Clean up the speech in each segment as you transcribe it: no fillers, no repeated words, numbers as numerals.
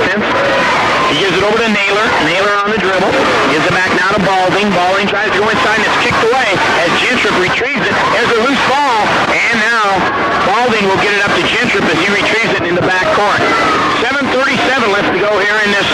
defense. He gives it over to Naylor. Naylor on the dribble. Gives it back now to Balding. Balding tries to go inside and it's kicked away as Gentrup retrieves it. There's a loose ball. And now Balding will get it up to Gentrup as he retrieves it in the back court. 7:37 left to go here in this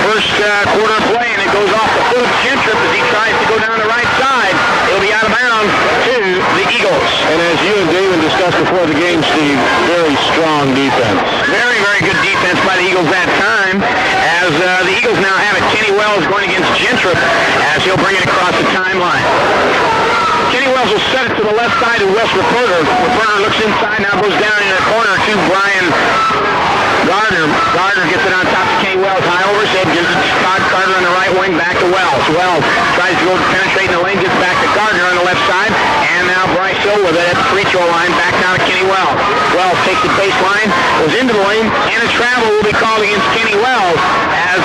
first quarter of play, and it goes off the foot of Gentrup as he tries to go down the right side. It'll be out of bounds to the Eagles. And as you and David discussed before the game, Steve, very strong defense. Very, very good defense by the Eagles that time, as the Eagles now have it. Kenny Wells going against Gentrup as he'll bring it across the timeline. Kenny Wells will set it to the left side of Wes Reporter. Reporter looks inside, now goes down in the corner to Brian Gardner. Gardner gets it on top of Kenny Wells. High over his head, gives it to Todd Carter on the right wing, back to Wells. Wells tries to go penetrate in the lane, gets back to Gardner on the left side. And now Bryce Hill with it at the free throw line, back down to Kenny Wells. Wells takes the baseline, goes into the lane, and a travel will be called against Kenny Wells as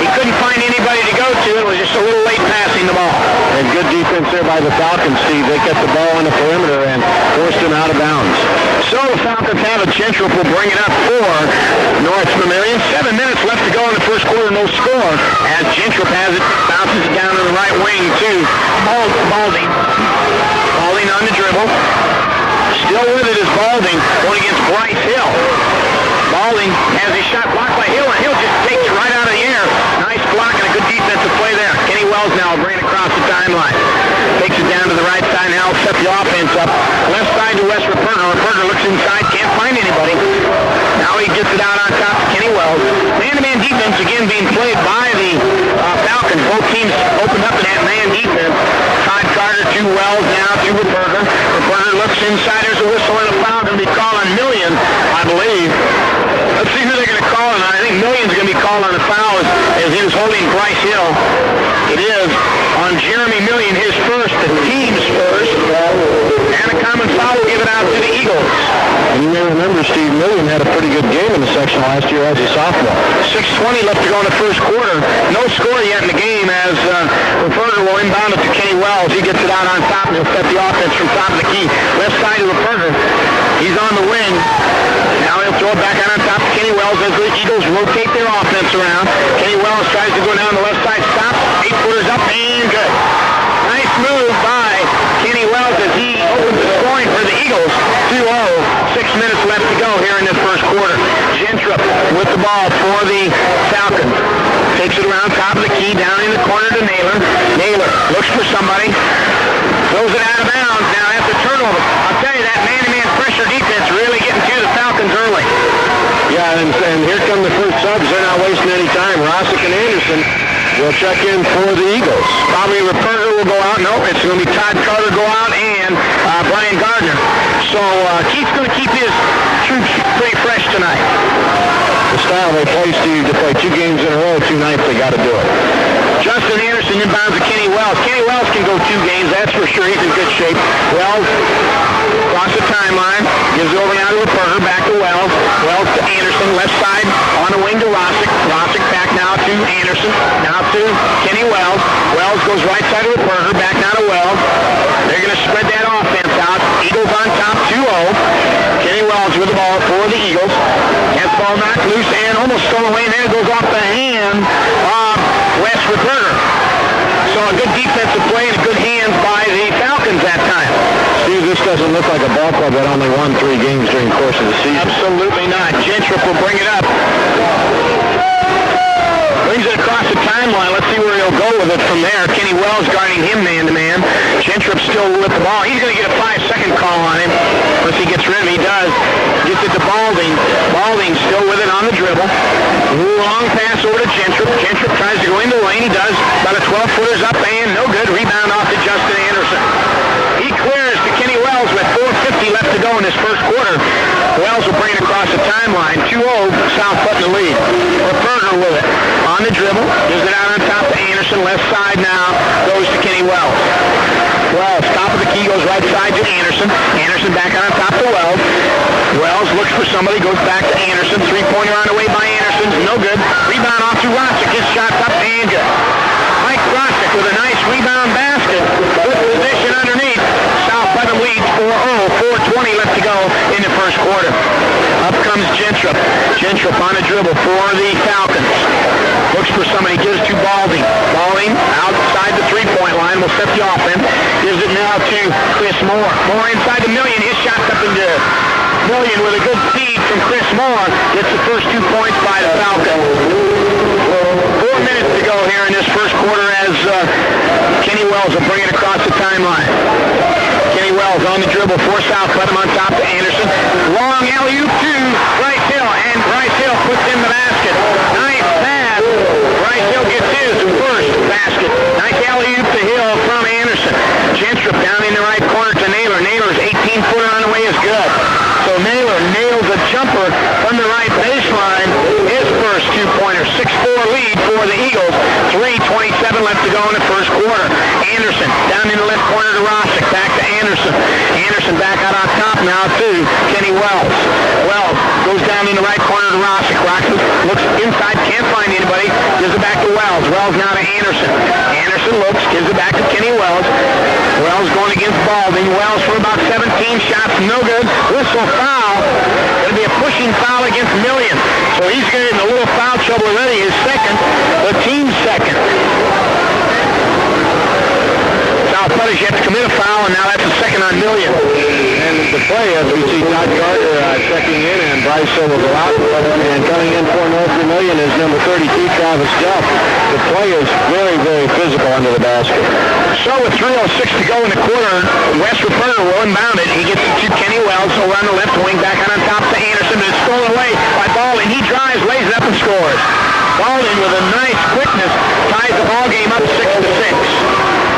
he couldn't find anybody to go to. It was just a little late passing the ball. And good defense there by the Falcons, Steve. They kept the ball on the perimeter and forced him out of bounds. So the Falcons have it. Gentrup will bring it up for North Vermillion. 7 minutes left to go in the first quarter, no score. As Gentrup has it, bounces it down to the right wing to Balding. Balding on the dribble. Still with it is Balding going against Bryce Hill. Balding has his shot blocked by Hill, and Hill just takes it right out of the air. Nice block and a good defensive play there. Kenny Wells now will bring it across the timeline. Takes it down to the right side now, set the offense up. Left side to Wes Reporter. Reporter looks inside, can't find anybody. Now he gets it out on top to Kenny Wells. Man-to-man defense again being played by the Falcons. Both teams opened up in that man defense. Todd Carter to Wells, now to Reporter. Reporter looks inside, there's a whistle and a foul. Going to be called on Million, I believe. Let's see who they're going to call on. I think Million's going to be called on the foul as he was holding Bryce Hill. It is on Jeremy Million, his first, the team's first. And a common foul will give it out to the Eagles. And you may remember Steve Million had a pretty good game in the section last year as a sophomore. 6:20 left to go in the first quarter. No score yet in the game as Reporter will inbound it to Kenny Wells. He gets it out on top and he'll set the offense from top of the key. Left side of Reporter. He's on the wing. Now he'll throw it back out on top of Kenny Wells as the Eagles rotate their offense around. Kenny Wells tries to go down the left side, stops, 8-footers up, and good. Nice move by Kenny Wells as he opens the scoring for the Eagles. 2-0, 6 minutes left to go here in this first quarter. Gentrup with the ball for the Falcons. Takes it around top of the key, down in the corner to Naylor. Naylor looks for somebody, throws it out of bounds. Now that's a turnover. I'll tell you, that man-to-man pressure defense really getting to the Falcons early. Yeah, and here come the first subs. They're not wasting any time. Rossick and Anderson will check in for the Eagles. Probably Reporter will go out. Nope, it's going to be Todd Carter go out and Brian Gardner. So Keith's going to keep his troops pretty fresh tonight. The style they play, Steve, to play 2 games in a row, 2 nights, they got to do it. Justin Anderson inbounds to Kenny Wells. Kenny Wells can go 2 games, that's for sure. He's in good shape. Wells across the timeline, gives it over now to Reporter, back to Wells. Wells to Anderson, left side on the wing to Rossick. Rossick back now to Anderson, now to Kenny Wells. Wells goes right side to Reporter, back now to Wells. They're going to spread that offense out. Eagles on top, 2-0. Kenny Wells with the ball for the Eagles. Has the ball knocked loose and almost stolen away, and then it goes off the hand of Wes Reporter. So a good defensive play and a good hands by the Falcons that time. Steve, this doesn't look like a ball club that only won 3 games during the course of the season. Absolutely not. Gentrup will bring it up. Brings it across the timeline. Let's see where he'll go with it from there. Kenny Wells guarding him man-to-man. Gentrup still with the ball. He's going to get a 5-second call on him. Once he gets rid of it, he does. Gets it to Balding. Balding still with it on the dribble. Long pass over to Gentrup. Gentrup tries to go into the lane. He does. About a 12-footers up and no good. Rebound off to Justin Anderson. He clears to Kenny Wells with 4:50 left to go in this first quarter. Wells will bring it across the timeline. 2-0, South Putnam lead. Reporter with it. On the dribble, gives it out on top to Anderson. Left side now goes to Kenny Wells. Wells, top of the key, goes right side to Anderson. Anderson back on top to Wells. Wells looks for somebody, goes back to Anderson. 3-pointer on the way by Anderson. No good. Rebound off to Rossick. His shot's up and good. Mike Rossick with a nice rebound basket. Good position underneath. South Putnam leads 4-0. 4:20 left to go in the first quarter. Up comes Gentrup. Gentrup on the dribble for the Falcons. Looks for somebody, gives to Balding. Balding outside the three-point line will set the offense. Gives it now to Chris Moore. Moore inside the Million. His shot's up into Vermillion with a good feed from Chris Moore. Gets the first 2 points by the Falcons. 4 minutes to go here in this first quarter as Kenny Wells will bring it across the timeline. Kenny Wells on the dribble for South Putnam on top to Anderson. Long alley-oop to Bryce Hill, and Bryce Hill puts in the basket. Nice pass. Bryce Hill gets his first basket. Nice alley-oop to Hill from Anderson. Gentrup down in the right corner to Naylor. Naylor's 18-footer on the way is good. So Naylor nails a jumper from the right baseline. His first 2-pointer. 6-4 lead for the Eagles. 3:27 left to go in the first quarter. Anderson down in the left corner to Rossick. Back to Anderson. Anderson back out on top now to Kenny Wells. Wells goes down in the right corner to Rossick. Rossick looks inside, can't find anybody. Gives it back to Wells. Wells now to Anderson. Anderson looks, gives it back to Kenny Wells. Wells going against Balding. Wells for about 17 shots, no good. Whistle foul. Going to be a pushing foul against Million. So he's getting a little foul trouble already. His second, the team's second. South Putnam's yet to commit a foul, and now that's a second on Million. And the play, as we see Todd Carter checking in, and Bryce Hill will go out. And coming in for North Vermillion is number 32, Travis Delp. The play is very, very physical under the basket. So with 3:06 to go in the quarter, West Reporter will inbound it. He gets it to Kenny Wells over on the left wing, back on top to Anderson, but it's stolen away by Balding. He drives, lays it up, and scores. Balding with a nice quickness ties the ball game up 6-6.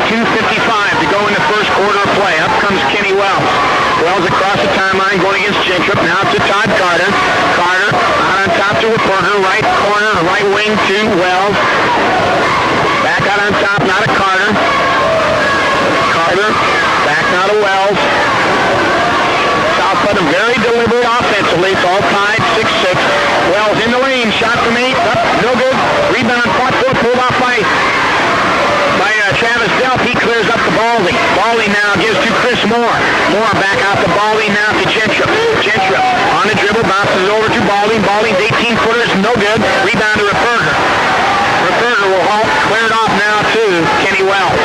2:55 to go in the first quarter of play. Up comes Kenny Wells. Wells across the timeline going against Gentrup. Now to Todd Carter. Carter out on top to Reporter. Right corner, right wing to Wells. Back out on top, now to Carter. Carter back now to Wells. South Putnam very deliberate offensively. It's all tied 6-6. Wells in the lane. Shot from 8. Up, no good. Rebound fought for, pulled off by Travis Delp. He clears up the Balding. Balding now gives to Chris Moore. Moore back out to Balding, now to Gentrup. Gentrup on the dribble, bounces over to Balding. Balding's 18-footers, no good. Rebound to Reporter. Reporter will clear it off now to Kenny Wells.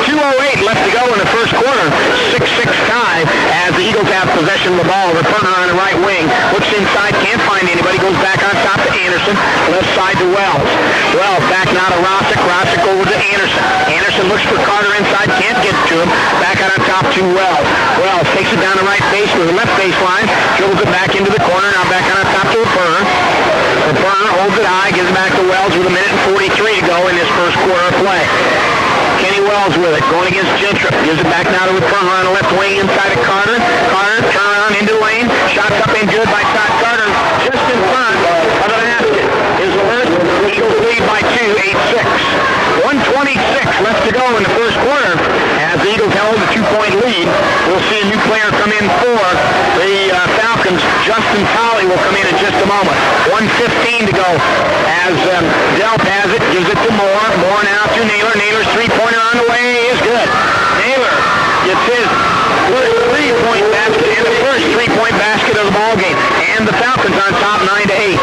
2:08 left to go in the first quarter. 6-6 tie as the Eagles have possession of the ball. Reporter on the right wing. Looks inside, can't find anybody. Goes back on top to Anderson. Left side to Wells. Wells back now to Rossick. Rossick over to Anderson. Anderson looks for Carter inside, can't get to him. Back out on top to Wells. Wells takes it down the right base with the left baseline. Dribbles it back into the corner. Now back on top to Reporter. Reporter holds it high, gives it back to Wells with 1:43 to go in this first quarter of play. Kenny Wells with it, going against Gentrup. Gives it back now to Reporter on the left wing inside of Carter. Carter, turn around into the lane. Shots up and good by Todd Carter. Just in front of the basket. His first, Eagles lead by 2, 8-6. 1:26 left to go in the first quarter. As the Eagles held a 2-point lead, we'll see a new player come in for the Falcons. Justin Tolley will come in just a moment. 1:15 to go as Delp has it, gives it to Moore. Moore now to Naylor. Naylor's three-pointer on the way is good. Naylor gets his first three-point basket and the first three-point basket of the ball game. And the Falcons on top 9-8.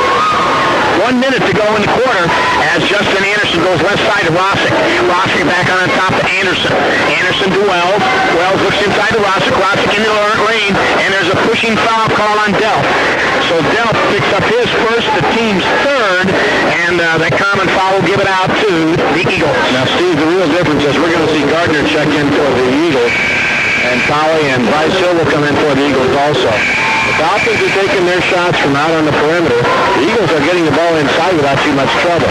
1 minute to go in the quarter as Justin Anderson goes left side to Rossick. Rossick back on top to Anderson. Anderson to Wells. Wells looks inside to Rossick. Rossick into the lane, and there's a pushing foul call on Delp. So Delp picks up his first, the team's third, and that common foul will give it out to the Eagles. Now, Steve, the real difference is we're going to see Gardner check in for the Eagles, and Tolley and Bryce Hill will come in for the Eagles also. The Falcons are taking their shots from out on the perimeter. The Eagles are getting the ball inside without too much trouble.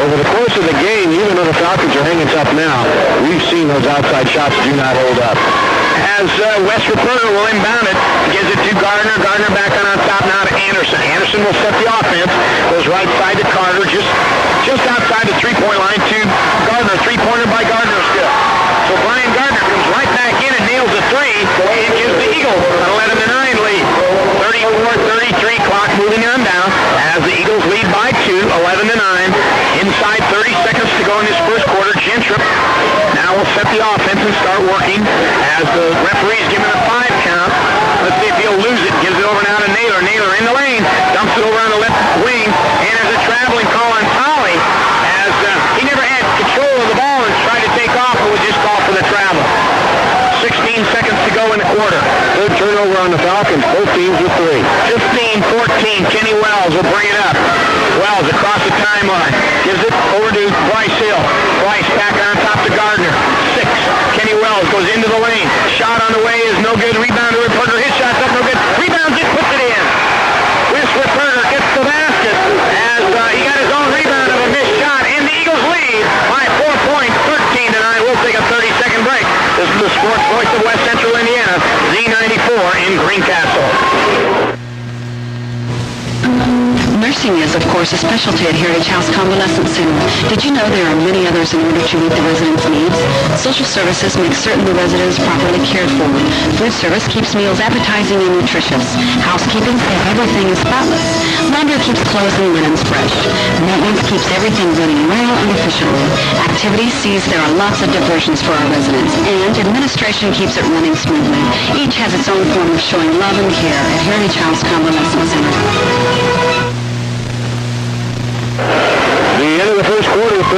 Over the course of the game, even though the Falcons are hanging tough now, we've seen those outside shots do not hold up. As West Reporter will inbound it, gives it to Gardner. Gardner back on top now to Anderson. Anderson will set the offense. Goes right side to Carter, just outside the three-point line to Gardner. Three-pointer by Gardner is good. So Brian Gardner comes right back in and nails a three and gives the Eagles an 11-9 lead. 34-33, clock moving on down as the Eagles lead by 2, 11-9. Inside 30 seconds to go in this first quarter. Gentrup now will set the offense and start working as the referee's giving a 5 count. Let's see if he'll lose it. Gives it over now to Naylor. Naylor in the lane. Dumps it over on the left wing. turnover on the Falcons. Both teams with 3. 15-14, Kenny Wells will bring it up. Wells across the timeline. Gives it over to Bryce Hill. Bryce back on top to Gardner. 6. Kenny Wells goes into the lane. Shot on the way is no good. Rebound to Ripperger. His shot's up, no good. Rebounds it, puts it in. Chris Ripperger gets the basket as he got his own rebound of a missed shot, and the Eagles lead by 4 points, 13-9. We'll take a 30-second break. This is the Sports Voice of West Central Indiana, Z94 in Greencastle. Nursing is, of course, a specialty at Heritage House Convalescent Center. Did you know there are many others in order to meet the residents' needs? Social services make certain the residents properly cared for. Food service keeps meals appetizing and nutritious. Housekeeping says everything is spotless. Laundry keeps clothes and linens fresh. Maintenance keeps everything running well and efficiently. Activities sees there are lots of diversions for our residents. And administration keeps it running smoothly. Each has its own form of showing love and care at Heritage House Convalescent Center. The end of the first quarter, 13-9.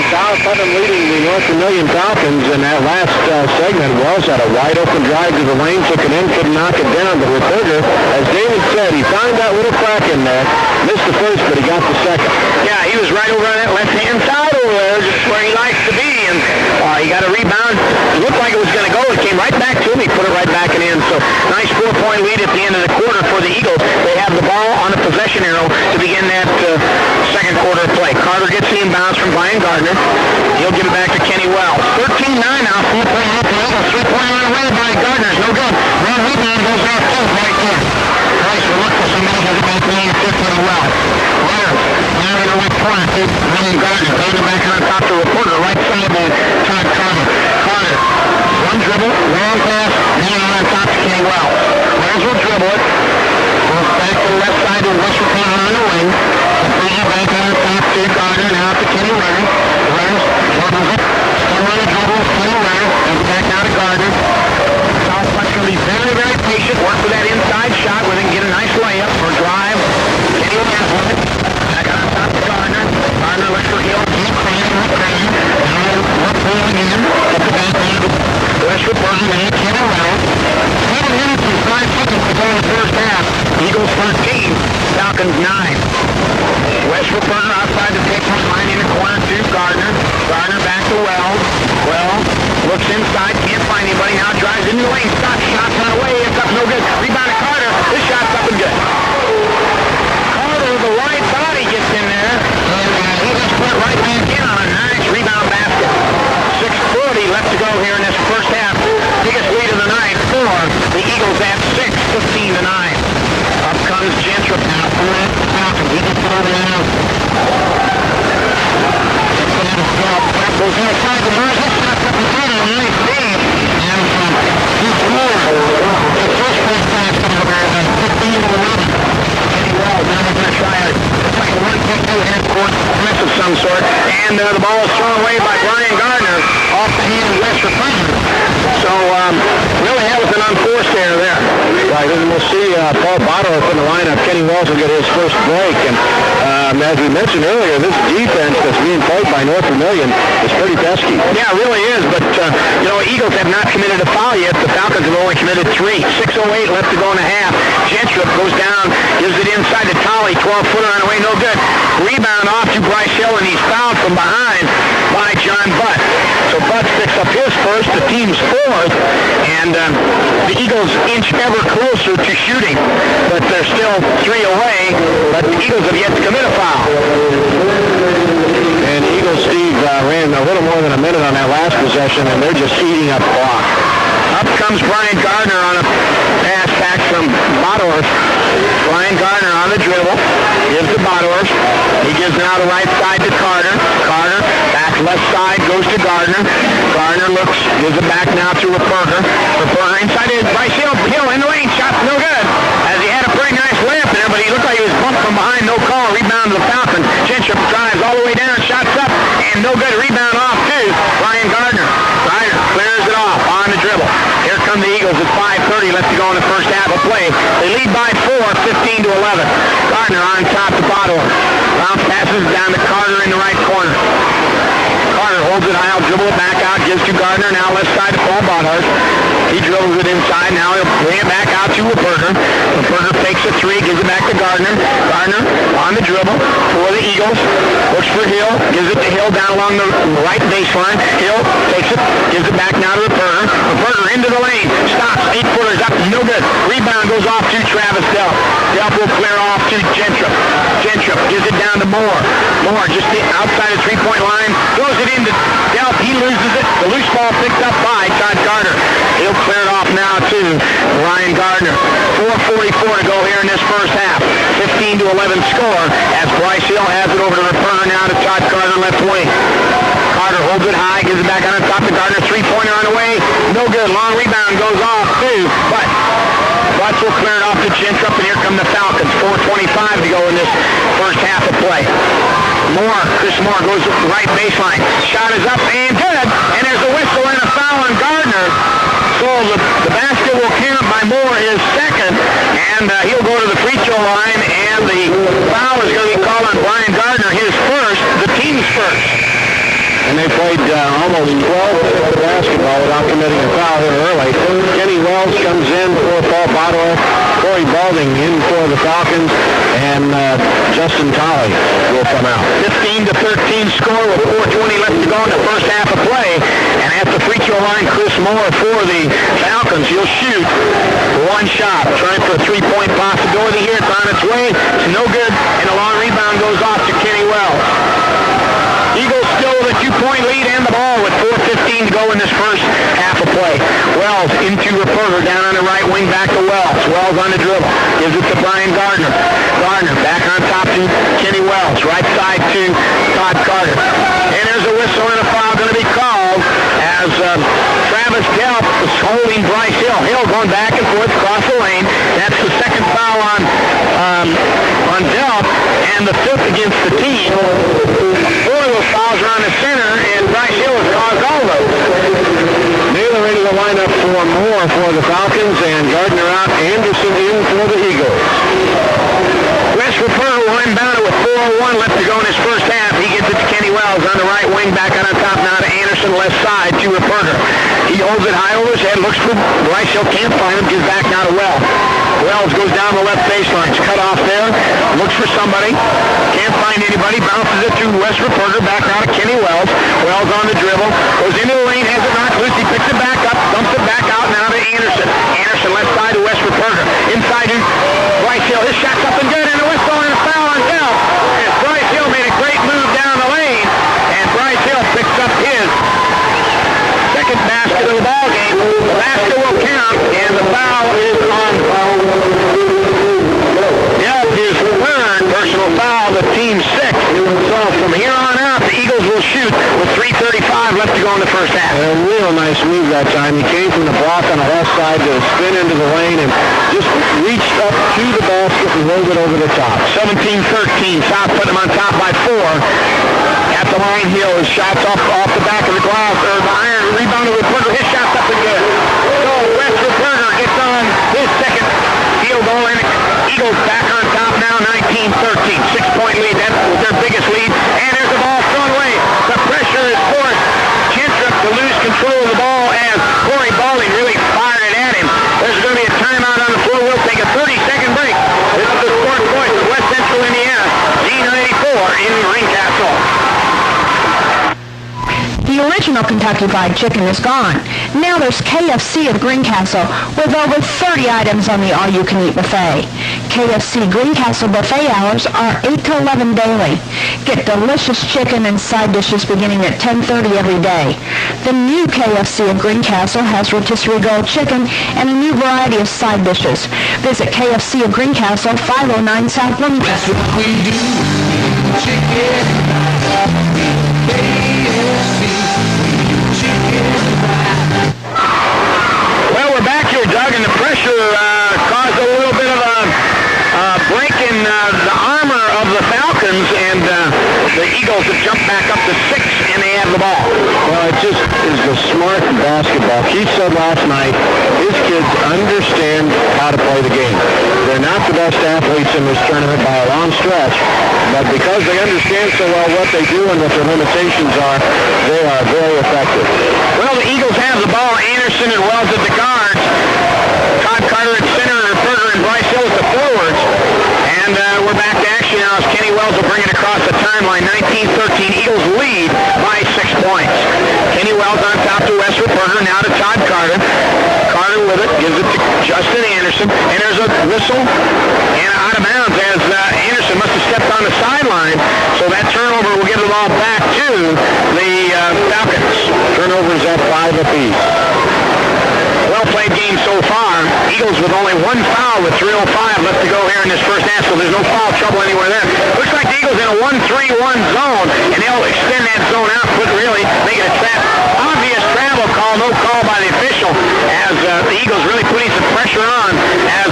South Putnam leading the North Vermillion Falcons. In that last segment, Wells had a wide-open drive to the lane, took it in, couldn't knock it down. But Ripperger, as David said, he found that little crack in there. Missed the first, but he got the second. Yeah, he was right over on that left-hand side over there, just where he likes to be. And he got a rebound. It looked like it was going to go. It came right back to him. He put it right back in. So nice 4-point lead at the end of the quarter for the Eagles. They have the ball on the possession arrow to begin that second quarter of play. Carter gets the inbounds from Brian Gardner. He'll give it back to Kenny Wells. 13-9 now. 3-point on the way by Gardner's no good. One rebound goes off too right there. Price will look for somebody to get back to the 15 to Wells. Wells now in the right corner to Brian Gardner. Gardner back on top to Reporter. Right side by Todd Carter. Carter. One dribble. Long pass. Now on top to Kenny Wells. Wells will dribble it. Goes back to the left side to West Reporter on the wing. Back on top to Gardner, now to Kenny Werner. Werner's dribbles it. Still on the dribble, Kenny Werner. Comes back now to Gardner. Southwest going to be very, very patient. Work for that inside shot where they can get a nice layup or drive. Kenny Werner with it. Back on top to Gardner. Gardner looks for Hill. He's crying. Now look for him again. Get the back end. West Reporter now Kenny Werner. 7 minutes and 5 seconds to go in the first half. Eagles 13. Falcons 9. West Reporter outside the three-point line in the corner to Gardner. Gardner back to Wells. Wells looks inside, can't find anybody. Now drives into the lane. Stops, shots on the way. It's up, no good. Rebound to Carter. This shot's up and good. Carter, the right body gets in there. And he just put right back in on a nice rebound basket. 6:40 left to go here in this first half. Biggest lead of the night for the Eagles at 6, 15-9. Up comes Gentry now for the Falcons. He gets it over now. Goes inside the Mars. This shot's up and good on a nice lead. And he's more. The first place basket of 15-11. Kenny Wells now they're going to try a like a 1-2 half-court press of some sort. And the ball is thrown away by Brian Gardner off the hand of West Reporter. So really that was an unforced error there. Right, and we'll see Paul Bottorff in the lineup. Kenny Wells will get his first break. And as we mentioned earlier, this defense that's being played by North Vermillion is pretty pesky. Yeah, it really is. But, Eagles have not committed a foul yet. The Falcons have only committed 3. 6:08 left to go in the half. Gentry goes down, gives it inside to Tolley. 12-footer on the way, no good. Rebound off to Bryce Hill, and he's fouled from behind by John Butt. So Butt picks up his first, the team's 4th, and the Eagles inch ever closer to shooting. But they're still 3 away, but the Eagles have yet to commit a foul. And Eagles, Steve, ran a little more than a minute on that last possession, and they're just eating up clock. Up comes Brian Gardner on a pass back from Bottorff. Brian Gardner on the dribble. Gives to Bottorff. He gives now the right side to Carter. Carter back left side goes to Gardner. Gardner looks, gives it back now to Reporter. Reporter inside it. Bryce Hill in the lane. Shot no good. As he had a pretty nice layup there, but he looked like he was bumped from behind. No call. Rebound to the Falcons. Gentry drives all the way down. Shots up. And no good. Rebound off to Brian Gardner. Gardner clears it off on the dribble. Here come the Eagles at 5:30 left to go in the first half of play. They lead by 4, 15-11. Gardner on top to Bottorff. Bounce passes down to Carter in the right corner. Carter holds it high, dribble it back out, gives to Gardner. Now left side to Paul Bottorff. He dribbles it inside. Now he'll bring it back to Gardner. Gardner on the dribble for the Eagles. Looks for Hill. Gives it to Hill down along the right baseline. Hill takes it. Gives it back now to Reperter. Reperter into the lane. Stops. 8-footers up. No good. Rebound goes off to Travis Delp. Delp will clear off to Gentrup. Gentrup gives it down to Moore. Moore just outside the three-point line. Throws it into Delp. He loses it. The loose ball picked up by Todd Carter. He'll clear it off now to Ryan Gardner. 4:44 to go here in this first half. 15-11 score as Bryce Hill has it over to Reperter now to Todd Carter left wing. Carter holds it high, gives it back on top to Gardner. Three-pointer on the way. No good. Long rebound goes off too, but Butts will clear it off to Gentrup, and here come the Falcons. 4:25 to go in this first half of play. Moore, Chris Moore goes right baseline. Shot is up and good, and there's a whistle and a foul on Gardner. So the basket will count by Moore, his second, and he'll go to the free throw line, and the foul is going to be called on Brian Gardner, his first, the team's first. And they played almost 12 minutes of basketball without committing a foul here early. Kenny Wells comes in for Paul Bottle. Corey Balding in for the Falcons. And Justin Tolley will come out. 15-13 score with 4:20 left to go in the first half of play. And at the free throw line, Chris Moore for the Falcons. He'll shoot one shot. Trying for a three-point possibility here. It's on its way. It's no good. And a long rebound goes off to Kenny Wells. Eagles still with a 2-point lead and the ball with 4:15 to go in this first half of play. Wells into Reperter down on the right wing, back to Wells. Wells on the dribble. Gives it to Brian Gardner. Gardner back on top to Kenny Wells. Right side to Todd Carter. And there's a whistle and a foul going to be called as Travis Delp is holding Bryce Hill. Hill going back and forth across the lane. That's the second foul on Delp and the fifth against the team. Four of those fouls are on the center, and Bryce Hill has caused all those. Naylor into the lineup for Moore for the Falcons, and Gardner out, Anderson in for the Eagles. Wes Reperter will inbound it with 4:01 left to go in his first half. He gets it to Kenny Wells on the right wing, back on top now to Anderson, left side to Reperter. He holds it high over his head, looks for Bryce Hill, can't find him, gives back now to Wells. Wells goes down the left baseline, it's cut off there, looks for somebody, can't find anybody, bounces it to Wes Reperter, back now to Kenny Wells. Wells on the dribble, goes into the lane, has it knocked loose, he picks it back up, dumps it back out now to Anderson. Anderson left side to Wes Reperter, inside to Bryce Hill, his shot's up and good, and a whistle and a foul on Delp. And Bryce Hill made a great move down the lane, and Bryce Hill picks up his second basket of the ball game. The basket will count, and the foul is on Delp, his third personal foul, the team's sixth. So from here on out, the Eagles will shoot with 3:35 left to go in the first half. A real nice move that time. He came from the block on the left side to spin into the lane and just reached up to the basket and rolled it over the top. 17-13, South Putnam on top by 4. At the line, Hill, his shots off the back of the glass, or the iron, rebounded with Reperter, his shot's up and good. So Wes Reperter gets on his second field goal, and Eagles back on top now, 19-13. 6-point lead, that was their biggest lead, and there's the ball thrown away. The pressure is forced Gentrup to lose control of the ball as Corey Balding really fired it at him. There's going to be a timeout on the floor. We'll take a 30-second break. This is the Sports Voice of West Central Indiana, Z94 in Greencastle. The original Kentucky Fried Chicken is gone. Now there's KFC at Greencastle with over 30 items on the all-you-can-eat buffet. KFC Greencastle buffet hours are 8 to 11 daily. Get delicious chicken and side dishes beginning at 10:30 every day. The new KFC at Greencastle has rotisserie gold chicken and a new variety of side dishes. Visit KFC at Greencastle, 509 South Bloomington. That's what we do. Chicken. Well, we're back here, Doug, and the pressure caused a little bit of a break in the armor of the Falcons, and the Eagles have jumped back up to 6, and they have the ball. Well, it just is the smart basketball. Keith said last night, his kids understand how to play the game. They're not the best athletes in this tournament by a long stretch, but because they understand so well what they do and what their limitations are, they are very effective. Well, the Eagles have the ball. Anderson and Wells at the guards. Todd Carter at center, and Reperter and Bryce Hill at the forwards. And across the timeline, 19-13. Eagles lead by 6 points. Kenny Wells on top to Wes Rupperger, now to Todd Carter. Carter with it, gives it to Justin Anderson, and there's a whistle and out of bounds as Anderson must have stepped on the sideline, so that turnover will give the ball back to the Falcons. Turnovers at 5 apiece. Well-played game so far. Eagles with only one foul with 3:05 left to go here in this first half, so there's no foul trouble anywhere there. Looks like the Eagles in a 1-3-1 zone, and they'll extend that zone out, but really make it a trap. Obvious travel call, no call by the official, as the Eagles really putting some pressure on, as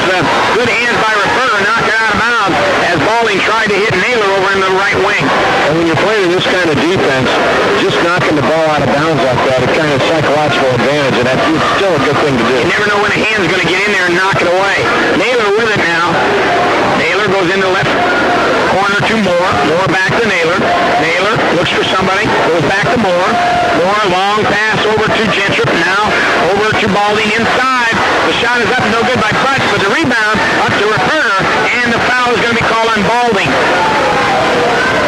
good hands by Rupperger knocked it out of bounds, as Balding tried to hit Naylor over in the right wing. And when you're playing this kind of defense, just knocking the ball out of bounds like that, a kind of psychological advantage, and that's still a good thing to do. You never know when a hand's going to get in there and knock it away. Naylor with it now. Naylor goes into left corner to Moore. Moore back to Naylor. Naylor looks for somebody. Goes back to Moore. Moore, long pass over to Gentrup. Now over to Balding inside. The shot is up, no good by Butch, but the rebound up to Rupperger, and the foul is going to be called on Balding.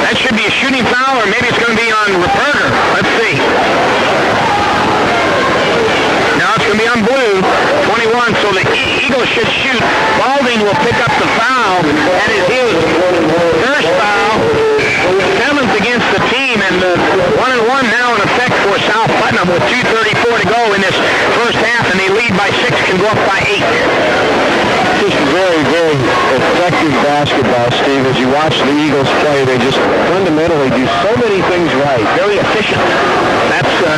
That should be a shooting foul, or maybe it's going to be on Rupperger. Let's see. Now it's going to be on blue, 21, so the Eagles should shoot. Balding will pick up the foul. That is his first foul, 7th against the team, and 1-1 now in effect for South Putnam with 2:34 to go in this first half, and they lead by 6, can go up by 8. Just very, very effective basketball, Steve. As you watch the Eagles play, they just fundamentally do so many things right. Very efficient. That's a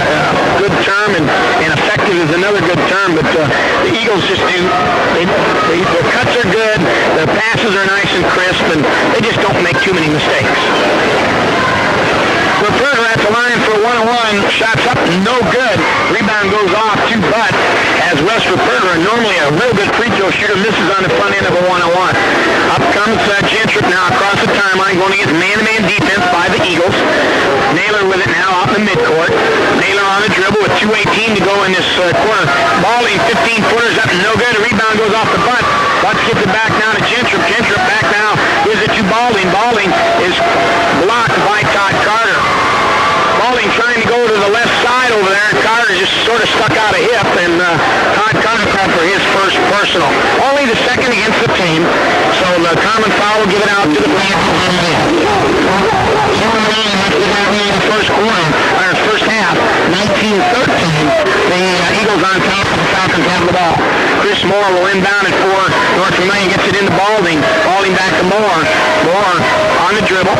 good term, and effective is another good term, but the Eagles just do, their cuts are good, their passes are nice and crisp, and they just don't make too many mistakes. Rupperger at the line for 1-1. Shots up, no good. Rebound goes off to Butt, as Wes Rupperger, normally a real good free throw shooter, misses on the front end of a 1-on-1. Up comes Gentrup now across the timeline, going against man-to-man defense by the Eagles. Naylor with it now out in the midcourt. Naylor on the dribble with 2:18 to go in this quarter. Balding, 15-footers up, no good. Rebound goes off to Butt. Butt gets it back now to Gentrup. Gentrup back now, gives it to Balding. Balding is blocked by Todd Carter. Balding trying to go to the left side over there, and Carter just sort of stuck out a hip, and Todd Carter called for his first personal. Only the second against the team, so the common foul will give it out to the first quarter, or first half, 19-13. The Eagles on top, the Falcons have the ball. Chris Moore will inbound it for North Vermillion, gets it into Balding. Balding back to Moore. Moore on the dribble,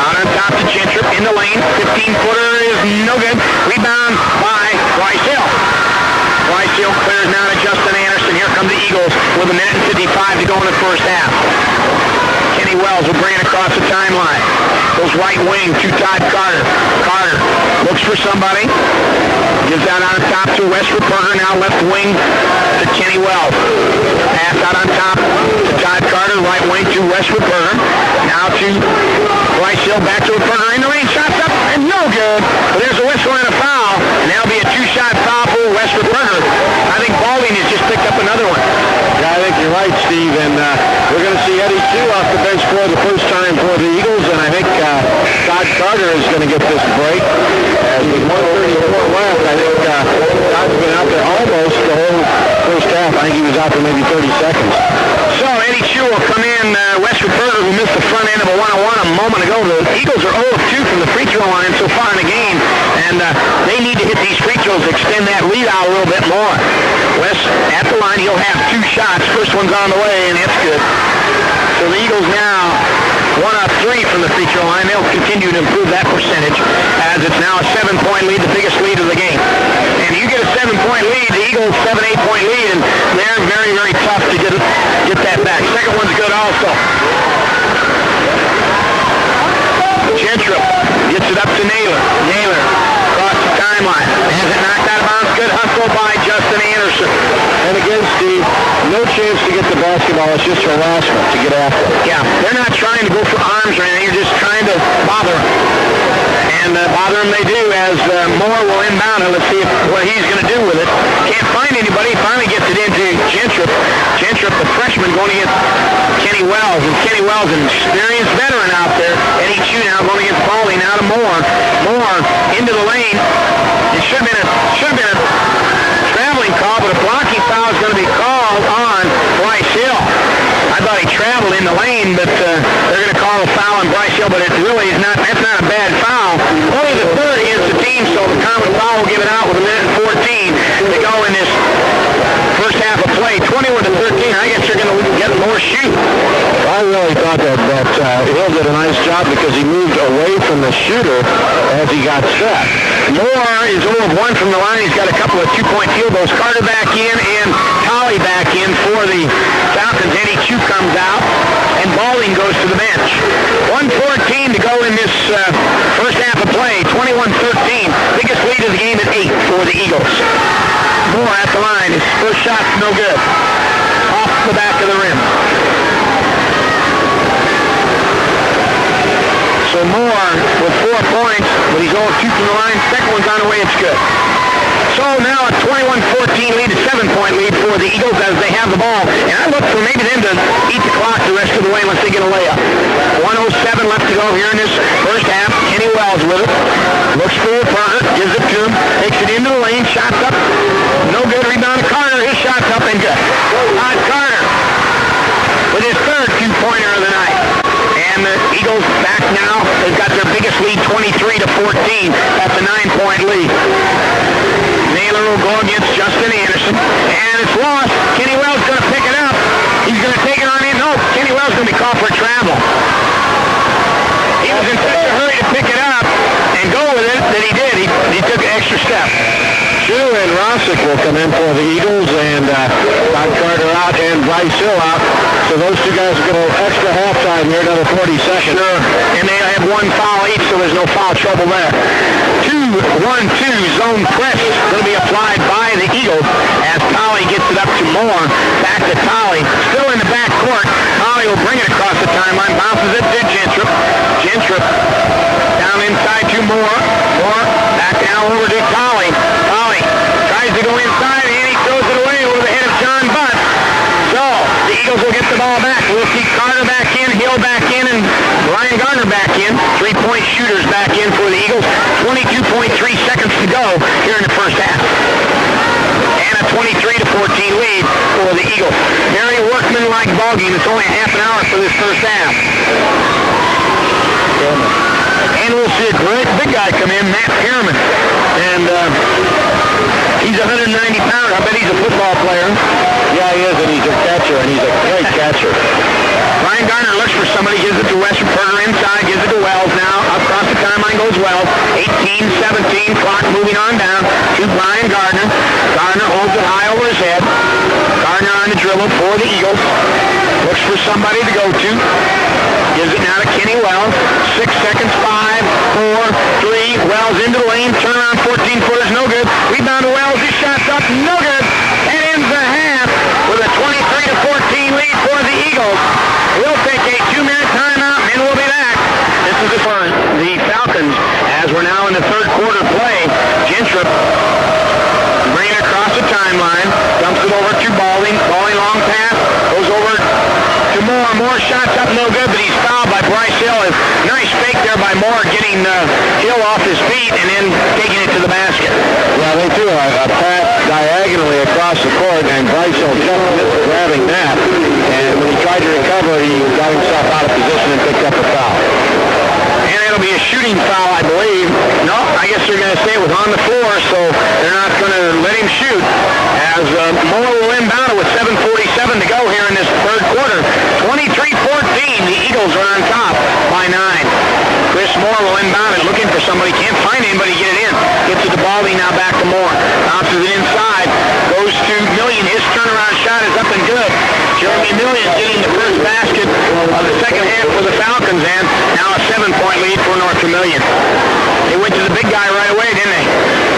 out on top to Gentrup in the lane. 15-footer is no good. Rebound by Bryce Hill. Bryce Hill clears now to Justin Anderson. Here come the Eagles with 1:55 to go in the first half. Kenny Wells will bring it across the timeline. Goes right wing to Todd Carter. Carter looks for somebody. Gives out on top to Wes Rupperger. Now left wing to Kenny Wells. Pass out on top to Todd Carter. Right wing to Wes Rupperger. Now to Bryce Hill. Back to Rupperger. In the lane. Shots up. And no good. But there's a whistle and a foul. And that'll be a 2-shot foul for Wes Rupperger. I think Balding has just picked up another one. Yeah, I think you're right, Steve. And we're going to see Eddie Chu off the bench for the first time for the Eagles. And I think Todd Carter is going to get this break. As with 1:34 left, I think Todd's been out there almost the whole first half. I think he was out for maybe 30 seconds. So Eddie Chu will come in. Wes Rupperger, who missed the front end of a 1-on-1 a moment ago. The Eagles are 0 of 2 from the free throw line so far in the game, and they need to hit these free throws, extend that lead out a little bit more. Wes at the line, he'll have 2 shots. First one's on the way, and it's good. So the Eagles now 1 of 3 from the free throw line. They'll continue to improve that percentage, as it's now a 7-point lead, the biggest lead of the game. And you get a 7-point lead, the Eagles 7, 8-point lead, and they're very, very tough to get that back. Second one's good also. Gentrup gets it up to Naylor. Naylor across the timeline. Has it knocked out of bounds. Good hustle by Justin Anderson. And again, Steve, no chance to get the basketball. It's just harassment to get after it. Yeah, they're not trying to go for arms or anything. You're just trying to bother them. And bother them they do, as Moore will inbound it. Let's see what he's going to do with it. Can't find anybody. Finally gets it into Gentrup. Gentrup, the freshman, going against Kenny Wells. And Kenny Wells, an experienced veteran out there. Eddie Chu now going against Pauly. Now to Moore. Moore into the lane. It should have been a traveling call, but a blocking foul is going to be called on Bryce Hill. I thought he traveled in the lane, but they're going to call a foul on Bryce Hill, but it really is not. That's not a bad foul. Only the third against the team, so the common foul will give it out with a minute and 14 to go in this first half of play. 21 to 13. I guess you're going to get more shoot. I really thought that Hill did a nice job because he moved away from the shooter as he got set. Moore is 0 of 1 from the line. He's got a couple of two-point field goals. Carter back in and Tolley back in for the Falcons. Eddie Chu comes out and Balding goes to the bench. 1:14 to go in this first half of play. 21-13. Biggest lead of the game at 8 for the Eagles. Moore at the line. His first shot's no good. Off the back of the rim. So Moore with 4 points, but he's 0 of 2 from the line. Second one's on the way. It's good. So now a 21-14 lead, a 7-point lead for the Eagles as they have the ball. And I look for maybe them to eat the clock the rest of the way unless they get a layup. 1:07 left to go here in this first half. Kenny Wells with it. Looks for a partner, gives it to him, takes it into the lane, shots up. No good. Rebound to Carter. His shot's up and good. Todd Carter with his third two-pointer of the night. And the Eagles back now. They've got their biggest lead, 23-14. That's a 9-point lead. Naylor will go against Justin Anderson. And it's lost. Kenny Wells going to pick it up. He's going to take it on in. No, Kenny Wells going to be called for travel. He was in such a hurry to pick it up and go with it that he did. He took an extra step. Chu and Rossick will come in for the Eagles, and Todd Carter out and Bryce Hill out. So those two guys will get an extra halftime here, another 40 seconds. Sure, and they have one foul each, so there's no foul trouble there. 2-1-2 zone press going to be applied by the Eagles as Tolley gets it up to Moore. Back to Tolley, still in the back court. Tolley will bring it across the timeline, bounces it to Gentrup. Gentrup down inside to Moore. Moore back down over to Tolley. Tolley tries to go inside, and he throws it away over the head of John Butt. So the Eagles will get the ball back. We'll see Carter back in, Hill back in, and Ryan Gardner back in. 3-point shooters back in for the Eagles. 22.3 seconds to go here in the first half. And a 23-14 lead for the Eagles. Very workman-like ball game. It's only a half an hour for this first half. And we'll see a great big guy come in, Matt Pearman. And he's 190 pounds. I bet he's a football player. Yeah, he is, and he's a catcher, and he's a great catcher. Ryan Gardner looks for somebody, gives it to Westerperger inside, gives it to Wells now. Across the timeline goes Wells. 18-17, clock moving on down to Brian Gardner. Gardner holds it high over his head. Gardner on the dribble for the Eagles. Looks for somebody to go to. Gives it now to Kenny Wells. 6 seconds, 5, 4, 3. Wells into the lane. Turnaround 14-footers, no good. Rebound to Wells. His shot's up, no good. And ends the half with a 23-14 lead for the Eagles. We'll take a 2-minute timeout, and we'll be back. This is for the Falcons as we're now in the third quarter play. Gentrup bringing it across the timeline. Dumps it over to Balding. Balding long pass. Goes over to Moore. Moore shots up, no good, but he's fouled by Bryce Hill. A nice fake there by Moore, getting Hill off his feet and then taking it to the basket. Yeah, they threw a pat diagonally across the court, and Bryce Hill just missed grabbing that. And when he tried to recover, he got himself out of position and picked up a foul. And it'll be a shooting foul, I believe. No, I guess they're going to say it was on the floor, so they're not going to let him shoot. As Moore will inbound it with 7:47 to go here in this third quarter. 23-14, the Eagles are on top by 9. Chris Moore will inbound it, looking for somebody. Can't find anybody to get it in. Gets it to Balding, now back to Moore. Bounces it inside. Goes to Million. His turnaround shot is up and good. Jeremy Million getting the first basket of the second half for the Falcons, and now a 7-point lead for North Vermillion. They went to the big guy right away, didn't they?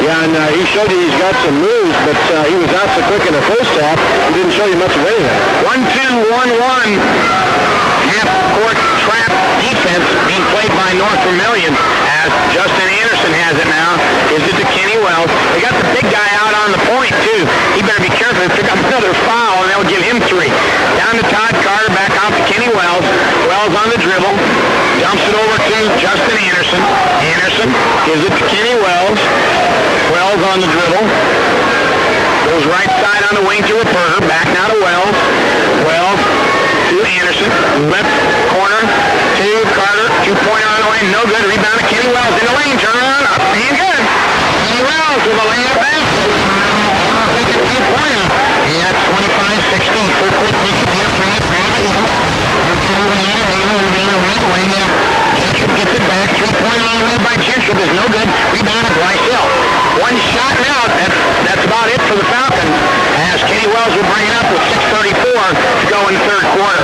Yeah, and he showed you he's got some moves, but he was out so quick in the first half, he didn't show you much of anything. 1-2-1-1. Half-court trap defense being played by North Vermillion as Justin Anderson has it now. Gives it to Kenny Wells. They got the big guy out on the point, too. He better be careful. He'll pick up another foul, and they'll give him 3. Down to Todd Carter, back out to Kenny Wells. Wells on the dribble. dumps it over to Justin Anderson. Anderson gives it to Kenny Wells. Wells on the dribble. Goes right side on the wing to Reperter. Back now to Wells. Wells to Anderson. Left corner to Carter. 2-pointer on the lane. No good. Rebound to Kenny Wells in the lane. Turn around. Up and good. Kenny Wells with a layup basket. Take a 2-pointer. Yeah, 25-16. Quick position here. Gentry gets it back. 3-pointer on the way by Gentry is no good. Rebound to Bryce Hill. One shot now. That's about it for the Falcons. As Kenny Wells will bring it up with 6:34 to go in the third quarter.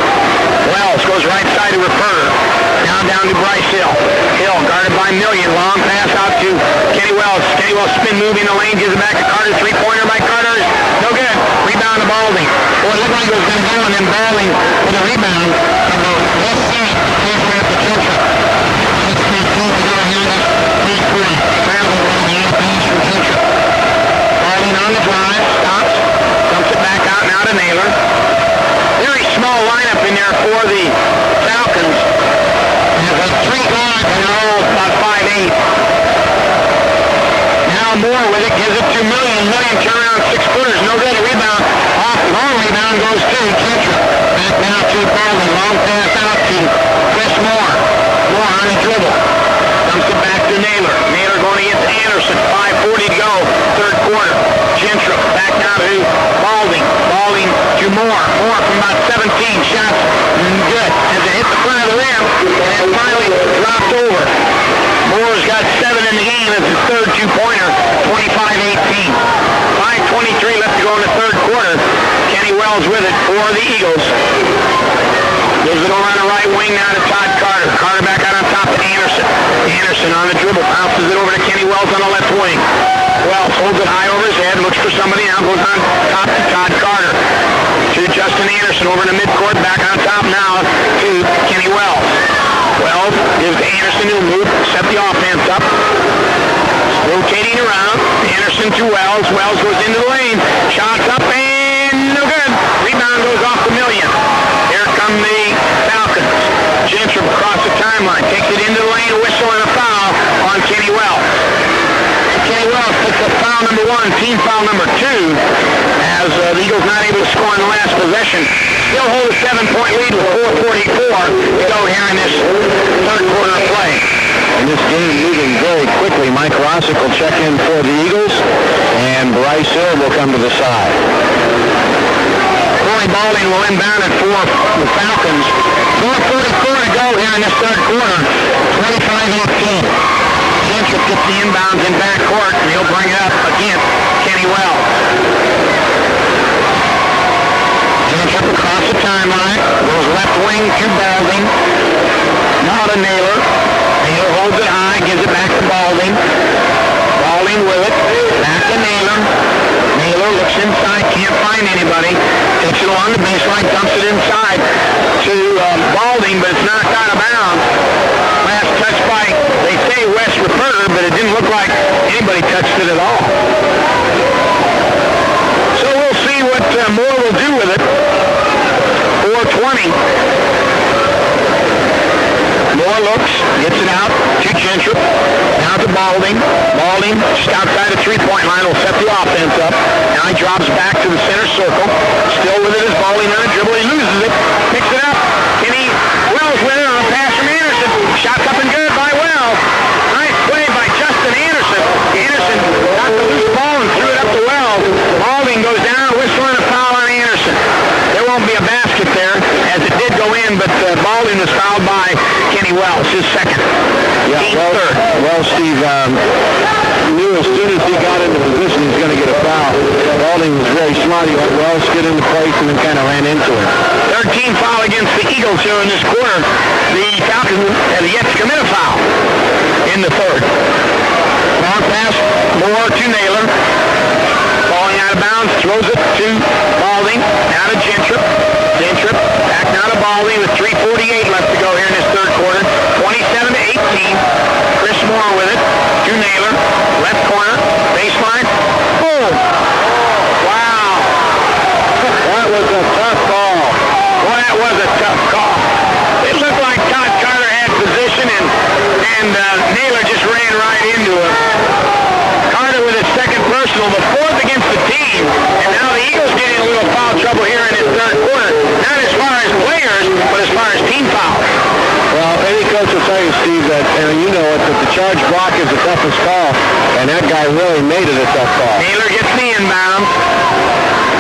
Wells goes right side to Reperter. Down to Bryce Hill. Hill guarded by Million. Long pass out to Kenny Wells. Kenny Wells spin move in the lane. Gives it back to Carter. 3-pointer by Carter. No good. Rebound to Balding. Boy, it looked like it was going to go, and then Balding with a rebound from the left side. Halfway up the Gentry. 6:15 to go here in this third quarter. Traveling one and a half pass for Gentry. Balding on the drive. Stops. Dumps it back out now to Naylor. Very small lineup in there for the Falcons. There's 3 guards and they're all about 5'8". Now Moore with it, gives it to Million. Million turn around 6-footers, no good. Rebound off. Long rebound goes to Gentry. Back now to Baldwin. Long pass out to Chris Moore. Moore on the dribble. Dumps it back to Naylor. Naylor going against Anderson. 5:40 to go. Third quarter. Gentry back now to Balding. Balding to Moore. Moore from about 17 shots. Good. As it hit the front of the rim and finally dropped over. Moore's got 7 in the game. It's his third 2-pointer. 25-18. 5:23 left to go in the third quarter. Kenny Wells with it for the Eagles. Gives it over on the right wing now to Todd Carter. Carter back out on top to Anderson. Anderson on the dribble. Bounces it over to Kenny Wells on the left wing. Wells holds it high over his head. Looks for somebody now. Goes on top to Todd Carter. To Justin Anderson over in the midcourt. Back on top now to Kenny Wells. Wells gives Anderson who move. Set the offense up. Rotating around. Anderson to Wells. Wells goes into the lane. Shots up and no good. Rebound goes off the Million. Here come the Falcons. Gentry across the timeline. Takes it into the lane. A whistle and a foul on Kenny Wells. Kenny Wells picks up foul number 1, team foul number 2, as the Eagles not able to score in the last possession. Still hold a 7-point lead with 4:44 to go here in this third quarter of play. And this game moving very quickly. Mike Rossick will check in for the Eagles, and Bryce Hill will come to the side. Corey Balding will inbound it for the Falcons. 4:44 to go here in this third quarter. 25-18. Gentry gets the inbounds in backcourt, and he'll bring it up against Kenny Wells. Gentry across the timeline. Goes left wing to Balding. Now to Naylor. Naylor holds it high, gives it back to Balding. Balding with it. Back to Naylor. Naylor looks inside, can't find anybody. Takes it along the baseline, dumps it inside to Balding, but it's knocked out of bounds. Last touch by, they say Wes Reperter, but it didn't look like anybody touched it at all. So we'll see what Moore will do with it. 4:20. Moore looks, gets it out to Gentry. Now to Balding. Balding just outside the 3-point line will set the offense up. Now he drops back to the center circle. Still with it is Balding on a dribble. He loses it. Picks it up. Kenny Wells with it on a pass from Anderson. Shots up and good by Wells. Nice play by Justin Anderson. Anderson got the loose ball and threw it up to Wells. Balding goes down, whistling a foul on Anderson. There won't be a basket there, as it did go in, but Balding was fouled by Kenny Wells, his second. Yeah, well, Steve, knew as soon as he got into position he's going to get a foul. Balding was very smart. He let Wells get into place and then kind of ran into him. Third team foul against the Eagles here in this quarter. The Falcons have yet to commit a foul in the third. Long pass, Moore to Naylor. Falling out of bounds, throws it to Balding. Now to Gentry. Gentry back now to Balding with 3:48 left to go here in this third quarter. 27-18. Chris Moore with it to Naylor. Left corner, baseline. Boom! Wow! That was a tough ball. Boy, that was a tough call. It looked like Todd Carter had position, right into it. Carter with his second personal, the fourth against the team. And now the Eagles getting a little foul trouble here in this third quarter. Not as far as players, but as far as team fouls. Well, any coach will tell you, Steve, that, and you know it, that the charge block is the toughest call, and that guy really made it a tough call. Naylor gets the inbound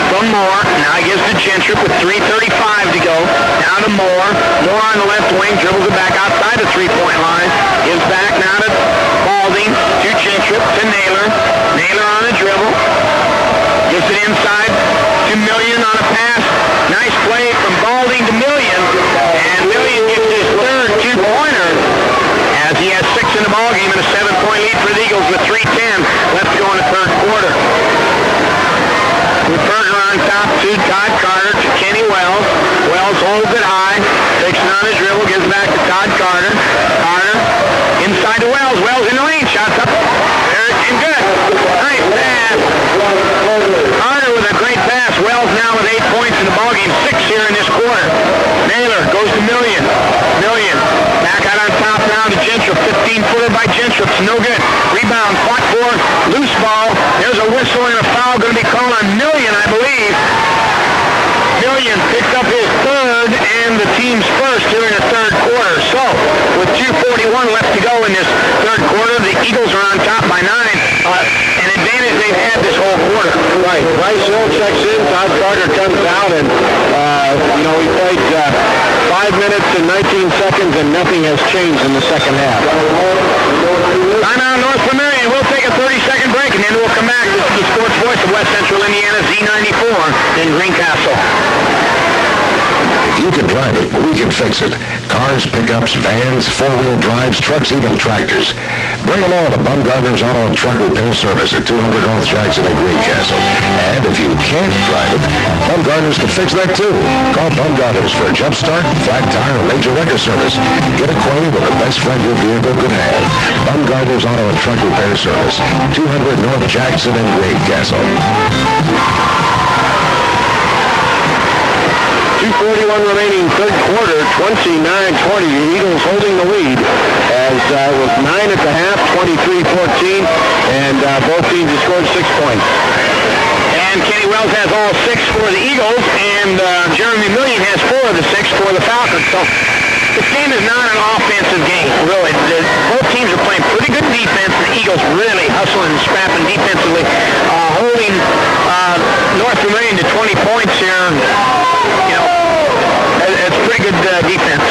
from Moore. Now he gives to Gentry with 3:35 to go. Down to Moore. Moore on the left wing, dribbles it back outside the three-point line. Gives back now to Balding, to Gentry, to Naylor. Naylor on a dribble. Gets it inside to Million on a pass. Nice play from Balding to Million. And Million gets his third two-pointer as he has 6 in the ballgame and a 7-point lead for the Eagles with 3:10 left to go in the third quarter. With Berger on top to Todd Carter to Kenny Wells. Wells holds it high, takes it on his dribble, gives back to Todd Carter. Carter inside to Wells. Wells in the lane, shots up there and good. Nice pass. Carter with a great pass. Wells now with 8 points in the ballgame, 6 here in this quarter. Naylor goes to Million. Million back out on top now to Gentry. 15-footer by Gentry. It's no good. Rebound, fought for, loose ball. There's a whistle and a foul going to be called on Million, I believe. Million picks up his third and the team's first here in the third quarter. So, with 2:41 left to go in this third quarter, the Eagles are on top by 9. An advantage they've had this whole quarter. Right. Bryce Hill checks in. Todd Carter comes out, and, we played 5 minutes and 19 seconds, and nothing has changed in the second half. Timeout North Vermillion. We'll take a 30-second break, and then we'll come back. This is the sports voice of West Central Indiana, Z94 in Greencastle. If you can drive it, we can fix it. Cars, pickups, vans, four-wheel drives, trucks, even tractors. Bring them all to Bumgarner's Auto and Truck Repair Service at 200 North Jackson in Greencastle. And if you can't drive it, Bumgarner's can fix that too. Call Bumgarner's for a jump start, flat tire, or major wrecker service. Get acquainted with the best friend your vehicle could have. Bumgarner's Auto and Truck Repair Service, 200 North Jackson in Greencastle. 2:41 remaining third quarter, 29-20. The Eagles holding the lead as it was 9 at the half, 23-14, and both teams have scored 6 points. And Kenny Wells has all 6 for the Eagles, and Jeremy Million has 4 of the 6 for the Falcons. So this game is not an offensive game, really. Both teams are playing pretty good defense. The Eagles really hustling and scrapping defensively, holding North Vermillion to 20 points here. It's pretty good defense.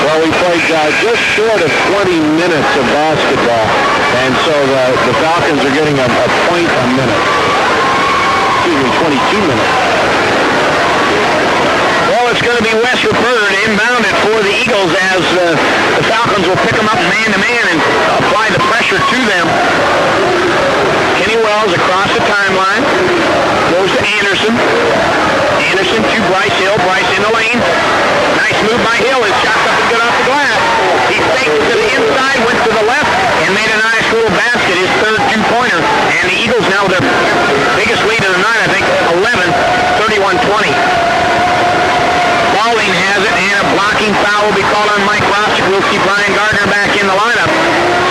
Well, we played just short of 20 minutes of basketball, and so the Falcons are getting a point a minute. Excuse me, 22 minutes. Well, it's going to be Wes Ruppert inbounded for the Eagles as the Falcons will pick them up man-to-man and apply the pressure to them. Kenny Wells across the timeline. Goes to Anderson. Anderson to Bryce Hill. Bryce in the lane. Nice move by Hill. His shot's up and good off the glass. He faked to the inside, went to the left, and made a nice little basket, his third two-pointer. And the Eagles now their biggest lead of the night, I think, 11, 31-20. Balding has it, and a blocking foul will be called on Mike Rossick. We'll see Brian Gardner back in the lineup.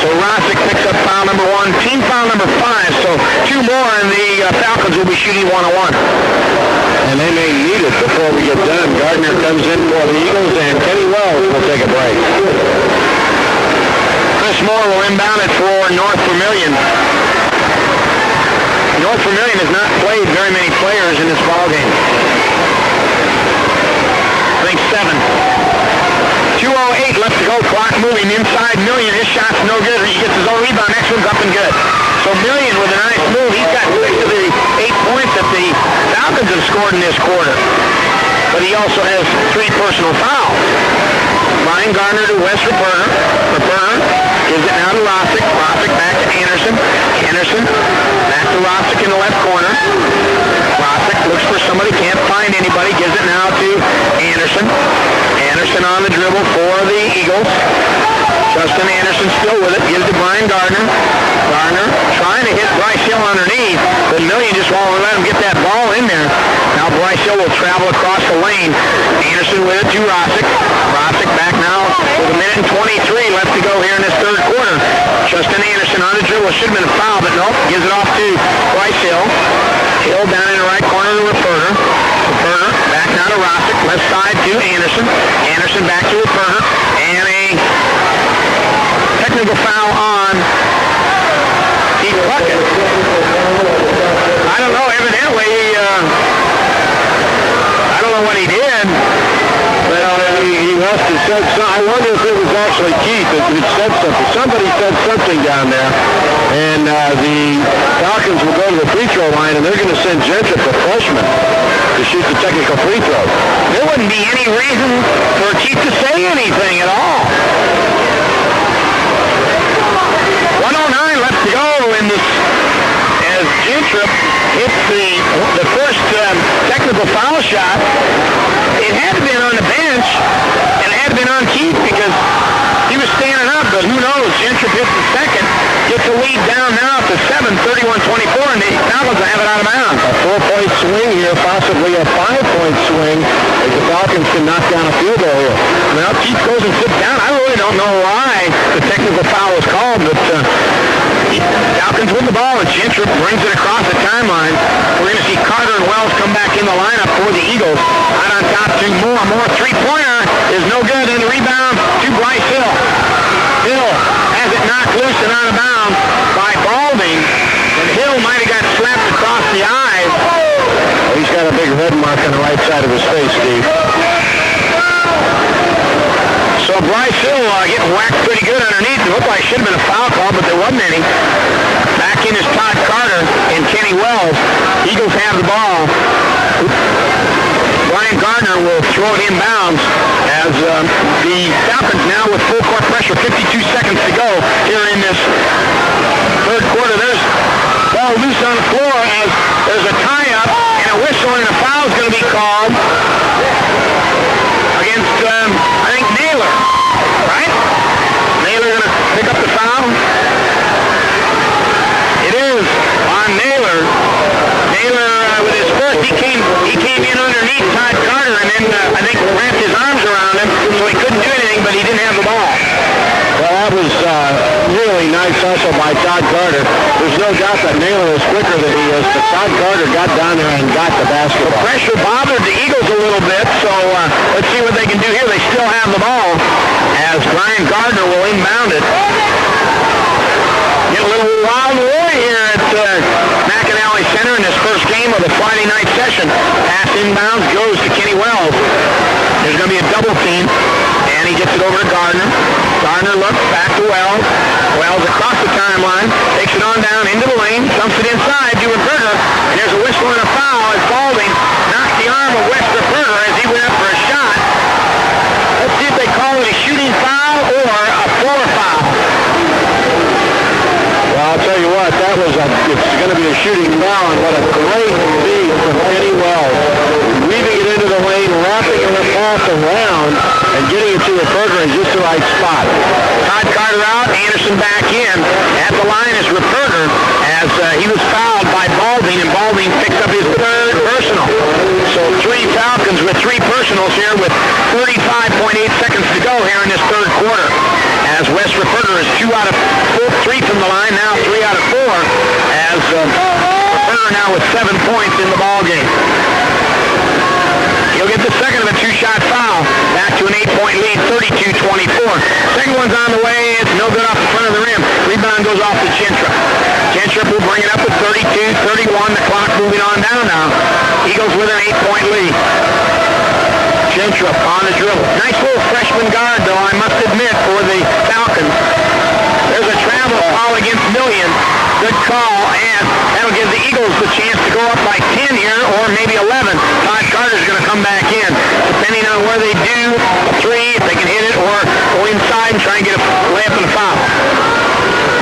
So Rossick picks up foul number 1, team foul number 5. So 2 more, and the Falcons will be shooting 1-on-1. And they may need it before we get done. Gardner comes in for the Eagles, and Kenny Wells will take a break. Chris Moore will inbound it for North Vermillion. North Vermillion has not played very many players in this ballgame. I think 7. 2:08 left to go. Clock moving inside. Million. His shot's no good. He gets his own rebound. Next one's up and good. So Million with a nice move. He's got 6 of the 8 points that the Falcons have scored in this quarter. But he also has 3 personal fouls. Brian Gardner to Wes Ruppert. Ruppert gives it now to Rossick. Rossick back to Anderson. Anderson back to Rossick in the left corner. Rossick looks for somebody. Can't find anybody. Gives it now to Anderson. Anderson on the dribble for the Eagles. Justin Anderson still with it. Gives to Brian Gardner. Gardner trying to hit Bryce Hill underneath, but Million just won't let him get that ball in there. Now Bryce Hill will travel across the lane. Anderson with it to Rossick. Rossick back now with 1:23 left to go here in this third quarter. Justin Anderson Well, it should have been a foul, but nope. Gives it off to Bryce Hill. Hill down in the right corner to Reperter. Reperter back now to Rossick. Left side to Anderson. Anderson back to Reperter. And a technical foul on Keith Puckett. I don't know. Evidently, I don't know what he did. But he must have said something. I wonder if it was actually Keith that said something. Somebody said something down there. And the Falcons will go to the free throw line, and they're going to send Gentry, the freshman, to shoot the technical free throw. There wouldn't be any reason for Keith to say anything at all. 1:09 left to go in this as Gentry hits the first technical foul shot. It had been on the bench, and it had been on Keith because he was standing up, but who knows? Gentry hits the second, gets the lead down now to 7, 31-24, and the Falcons will have it out of bounds. A 4-point swing here, possibly a 5-point swing, if the Falcons can knock down a field goal here. Well, Keith goes and sits down. I really don't know why the technical foul was called, but Falcons win the ball, and Gentry brings it across the timeline. We're going to see Carter and Wells come back in the lineup for the Eagles. Out on top to Moore. Three-pointer is no good, and the rebound to Bryce Hill. Hill has it knocked loose and out of bounds by Balding, and Hill might have got slapped across the eyes. He's got a big red mark on the right side of his face, Steve. So Bryce Hill getting whacked pretty good underneath. It looked like it should have been a foul call, but there wasn't any. Back in is Todd Carter and Kenny Wells. Eagles have the ball. Brian Gardner will throw it inbounds as the Falcons now with full court pressure. 52 seconds to go here in this third quarter. There's ball loose on the floor as there's a tie-up and a whistle, and a foul is going to be called against, I think, Naylor, right? Naylor going to pick up the foul? It is on Naylor. Naylor, with his first, he came in underneath Todd Carter and then, I think, wrapped his arms around him, so he couldn't do anything, but he didn't have the ball. Well, that was really nice hustle by Todd Carter. There's no doubt that Naylor is quicker than he is, but Todd Carter got down there and got the basketball. Pressure bothered the Eagles a little bit, so let's see what they can do here. They still have the ball as Brian Gardner will inbound it. Get a little wild war here at McAnally Center in this first game of the Friday night session. Pass inbounds goes to Kenny Wells. There's going to be a double team, and he gets it over to Gardner. Gardner looks back to Wells. Wells across the timeline, takes it on down into the lane, dumps it inside to Reperter, and there's a whistle and a foul as Balding knocks the arm of Wes Reperter as he went up for a shot. Let's see if they call it a shooting foul or a floor foul. Well, I'll tell you what, it's going to be a shooting foul, and what a great feed from Kenny Wells. Weaving it into the lane, wrapping it off around, and getting it to Reperter in just the right spot. Todd Carter out, Anderson back in. At the line is Reperter as he was fouled by Balding, and Balding picks up his third personal. So 3 Falcons with 3 personals here with 35.8 seconds to go here in this third quarter. As Wes Reperter is 2 out of 3 from the line, now 3 out of 4, as Reperter now with 7 points in the ballgame. He'll get the second of a 2-shot foul. Back to an 8-point lead, 32-24. Second one's on the way. It's no good off the front of the rim. Rebound goes off to Gentry. Gentry will bring it up at 32-31. The clock moving on down now. Eagles with an 8-point lead. Gentry on the dribble. Nice little freshman guard, though, I must admit, for the Falcons. There's a travel foul against Vermillion. Good call, and that'll give the Eagles the chance to go up by 10 here, or maybe 11. Todd Carter's going to come back in, depending on where they do a 3, if they can hit it, or go inside and try and get a layup and a foul.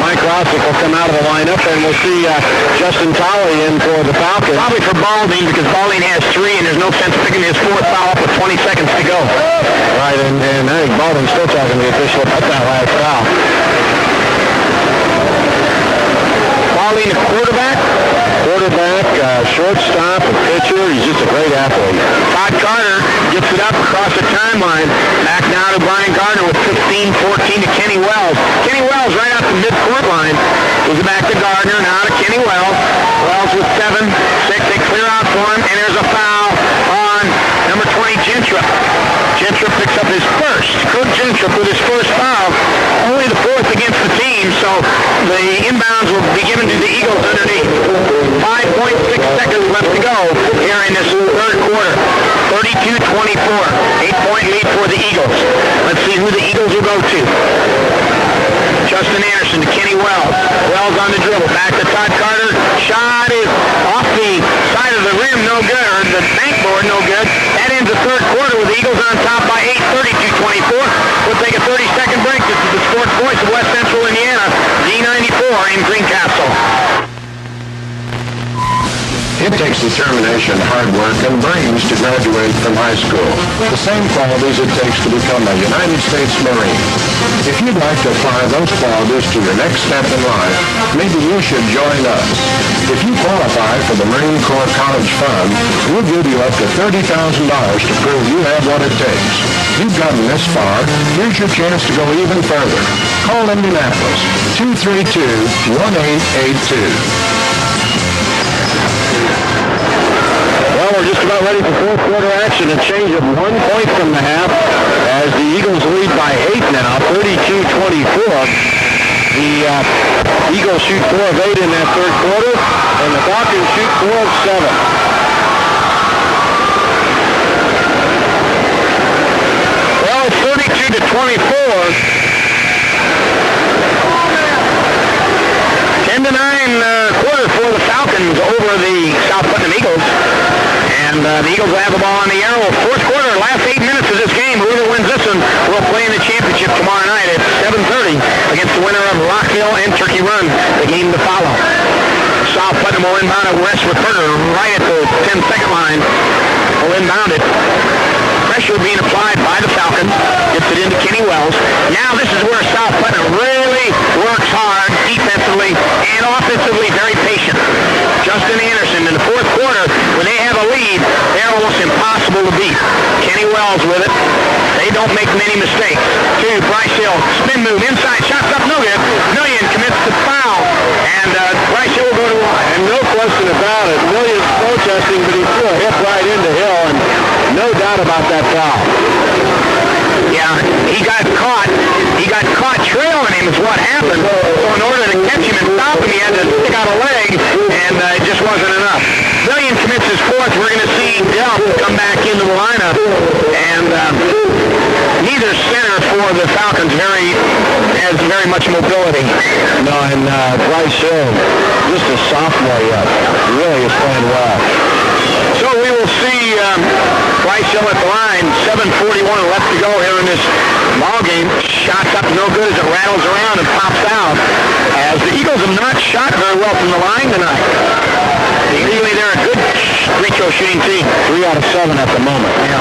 Mike Rossick will come out of the lineup, and we'll see Justin Tolley in for the Falcons. Probably for Balding, because Balding has 3, and there's no sense picking his 4th foul up with 20 seconds to go. Right, and I think Balding's still talking to the official about that last foul. Balding, the quarterback, shortstop, a pitcher. He's just a great athlete. Todd Carter gets it up across the timeline. Back now to Brian Gardner with 15-14 to Kenny Wells. Kenny Wells right out the midcourt line. Goes it back rebounds will be given to the Eagles underneath. 5.6 seconds left to go here in this third quarter. 32-24. 8-point lead for the Eagles. Let's see who the Eagles will go to. Justin Anderson to Kenny Wells. Wells on the dribble. Back to Todd Carter. Shot is off the side of the rim. No good. Or the bankboard. No good. That ends the third quarter with the Eagles on top by 8, 32-24. We'll take a 30-second break. This is the Sports Voice of West Central Indiana. D94 in Greencastle. It takes determination, hard work, and brains to graduate from high school. The same qualities it takes to become a United States Marine. If you'd like to apply those qualities to your next step in life, maybe you should join us. If you qualify for the Marine Corps College Fund, we'll give you up to $30,000 to prove you have what it takes. You've gotten this far, here's your chance to go even further. Call Indianapolis, 232-1882. Well, we're just about ready for fourth quarter action. A change of 1 point from the half as the Eagles lead by 8 now, 32-24. The Eagles shoot 4 of 8 in that third quarter, and the Falcons shoot 4 of 7. Well, it's 32-24. 10-9 quarter for the Falcons over the South Putnam Eagles. And the Eagles will have the ball on the arrow. Fourth quarter, last 8 minutes of this game. Whoever wins this one will play in the championship tomorrow night at 7:30 against the winner of Rockville and Turkey Run, the game to follow. South Putnam will inbound at West Reporter right at the 10-second line. Will inbound it. Pressure being applied by the Falcons. Gets it into Kenny Wells. Now this is where South Putnam really works hard defensively and offensively, very patient. Justin Anderson in the fourth quarter, when they have a lead, they're almost impossible to beat. Kenny Wells with it. They don't make many mistakes. To Bryce Hill, spin move inside, shots up, no good. Vermillion commits the foul, and Bryce Hill will go to line. And no question about it, Vermillion's protesting, but he threw a hip right into Hill, and no doubt about that foul. Yeah, he got caught. He got caught trailing him is what happened. So in order to catch him and stop him, he had to stick out a leg, and it just wasn't enough. Vermillion commits his fourth. We're going to see Delp come back into the lineup, and neither center for the Falcons has very much mobility. No, and Bryce Hill, just a sophomore yet, really is playing well. So we will see Bryce Hill at the line. 7:41 left to go here in this ball game. Shots up, no good as it rattles around and pops out. As the Eagles have not shot very well from the line tonight. Usually they're a good free-throw shooting team. 3 out of 7 at the moment. Yeah.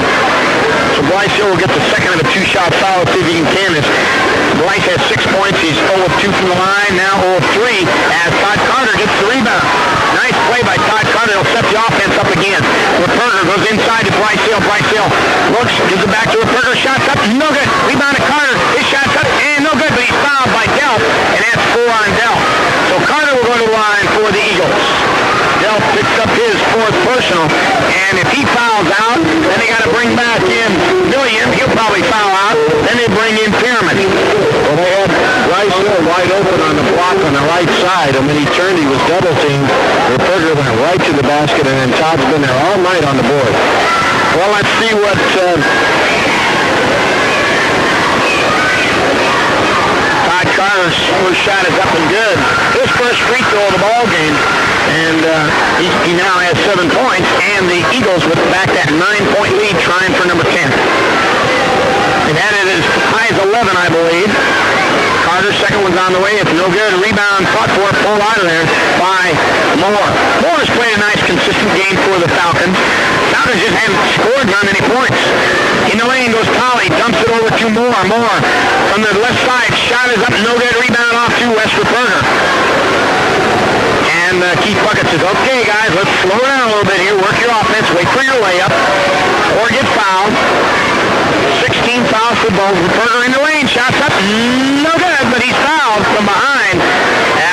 So Bryce Hill will get the second of a two-shot foul. Let's see if he can canvas. Bryce has 6 points. He's 0 of 2 from the line. Now 0 of 3 as Todd Carter gets the rebound. Nice play by Todd Carter. He'll set the offense up again. Reperger goes inside to Bryce Hill. Bryce Hill looks, gives it back to Reperger. Shots up, no good. Rebound to Carter. His shot's up and no good, but he's fouled by Delp, and that's 4 on Delp. So Carter will go to the line for the Eagles. Delp picks up his 4th personal, and if he fouls out, then they got to bring back in Vermillion. He'll probably foul out. Then they bring in Pyramid. Well, they had Bryce Hill wide open on the block on the right side, and when he turned, he was double-teamed. Reperger went right to the basket, and then Todd's been there all night on the board. Well, let's see what Todd Carter's first shot is up and good. His first free throw of the ball game, and he now has 7 points, and the Eagles with back that 9-point lead trying for number 10. They've had it as high as 11, I believe. Carter's second one's on the way. It's no good. Rebound fought for it, pulled out of there by Moore. Moore's played a nice, consistent game for the Falcons. Falcons just haven't scored very many points. In the lane goes Colley, dumps it over to Moore. Moore from the left side, shot is up, no good. Rebound off to West Reperger. And Keith Bucket says, okay, guys, let's slow down a little bit here. Work your offense. Wait for your layup. Or get fouled. 16 fouls for both. Reperger in the lane. Shots up. No good, but he's fouled from behind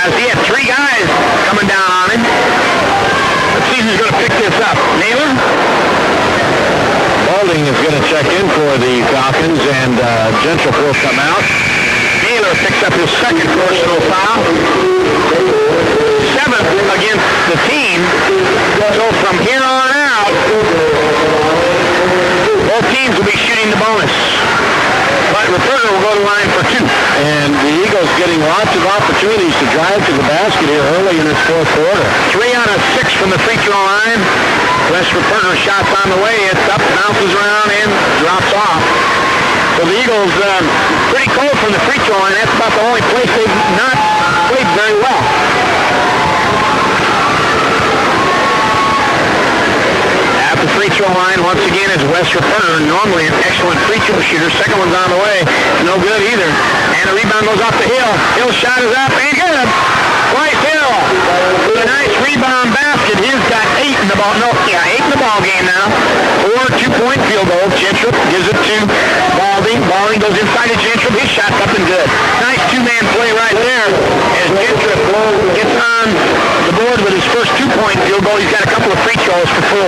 as he had 3 guys coming down on him. Let's see who's going to pick this up. Naylor? Balding is going to check in for the Falcons, and Gentry will come out. Naylor picks up his second personal foul. lots of opportunities to drive to the basket here early in this fourth quarter. 3 out of 6 from the free throw line. Western Perner shot's on the way. It's up, bounces around, and drops off. So the Eagles pretty cold from the free throw line. That's about the only place they've not played very well. At the free throw line, once again, is Western Perner. Normally an excellent free throw shooter. Second one's on the way. No good either. And the rebound goes off the Hill. Hill's shot is up. Ain't good. Bryce Hill with a nice rebound basket. He's got 8 in the ball. 8 in the ball game now. 4 2-point field goal. Gentrup gives it to Balding. Balding goes inside to Gentrup. His shot's up and good. Nice two-man play right there as Gentrup gets on the board with his first 2-point field goal. He's got a couple of free throws for 4.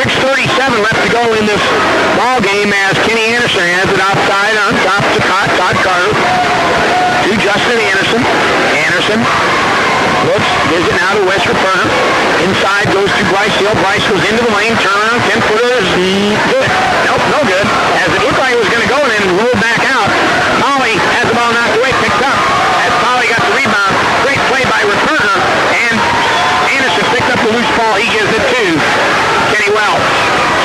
6:37 left to go in this ball game as Kenny Anderson has it outside on top to Todd Carter. To Justin Anderson. Anderson looks, gives it now to Western Perner. Inside goes to Bryce Hill. Bryce goes into the lane, turn around, 10-footer is good. Nope, no good. As it looked like it was going to go and then roll back out. Polly has the ball knocked away, picked up. As Polly got the rebound, great play by Perner, and Anderson picked up the loose ball. He gives it to Kenny Wells.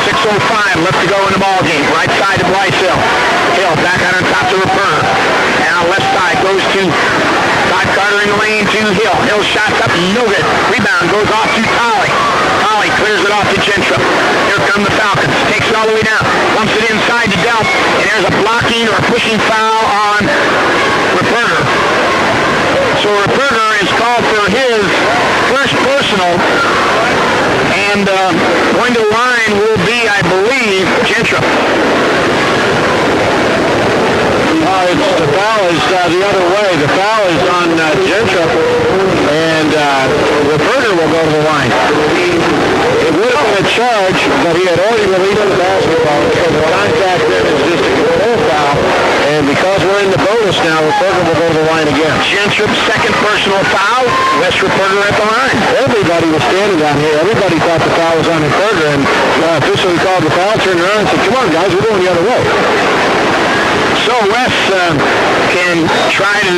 6:05 left to go in the ball game. Right side to Bryce Hill. Hill back out on top to Perner. Now left side goes to Todd Carter in the lane to Hill. Hill's shot's up, no good. Rebound goes off to Tolley. Tolley clears it off to Gentrup. Here come the Falcons. Takes it all the way down. Bumps it inside to Delp. And there's a blocking or pushing foul on Perner. So Perner is called for his first personal. And going to the line will be, I believe, Gentrup. The foul is the other way. The foul is on Gentrup, and Perner will go to the line. It would have been a charge, but he had already released the basketball, so the contact then is just a control foul. And because we're in the bonus now, Perner will go to the line again. Gentrup's second personal foul. Western Perner at the line. Everybody was standing down here. Everybody thought the foul was on Perner, and officially called the foul, turned around and said, "Come on, guys, we're going the other way." So Wes can try to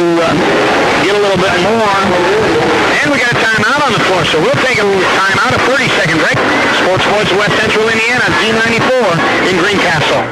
get a little bit more. And we got a timeout on the floor, so we'll take a timeout, a 30-second break. Sports of West Central Indiana, Z94 in Greencastle.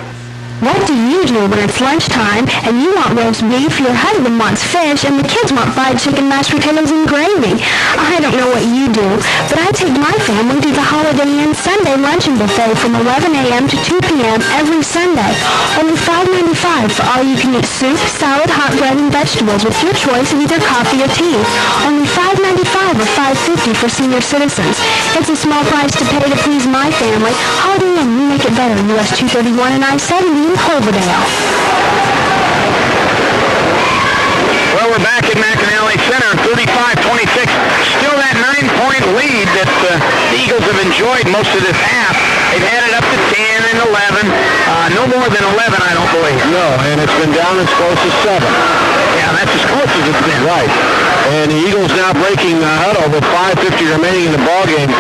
What do you do when it's lunchtime and you want roast beef, your husband wants fish, and the kids want fried chicken, mashed potatoes, and gravy? I don't know what you do, but I take my family to the Holiday Inn Sunday luncheon buffet from 11 a.m. to 2 p.m. every Sunday. Only $5.95 for all-you-can-eat soup, salad, hot bread, and vegetables with your choice of either coffee or tea. Only $5.95 or $5.50 for senior citizens. It's a small price to pay to please my family. Holiday Inn, we make it better. US 231 and I-70. Cloverdale. Well, we're back at McAnally Center, 35-26. Still that 9-point lead that the Eagles have enjoyed most of this half. They've had it up to 10 and 11. No more than 11, I don't believe. No, and it's been down as close as 7. Yeah, that's as close as it's been. Right. And the Eagles now breaking the huddle with 5:50 remaining in the ballgame.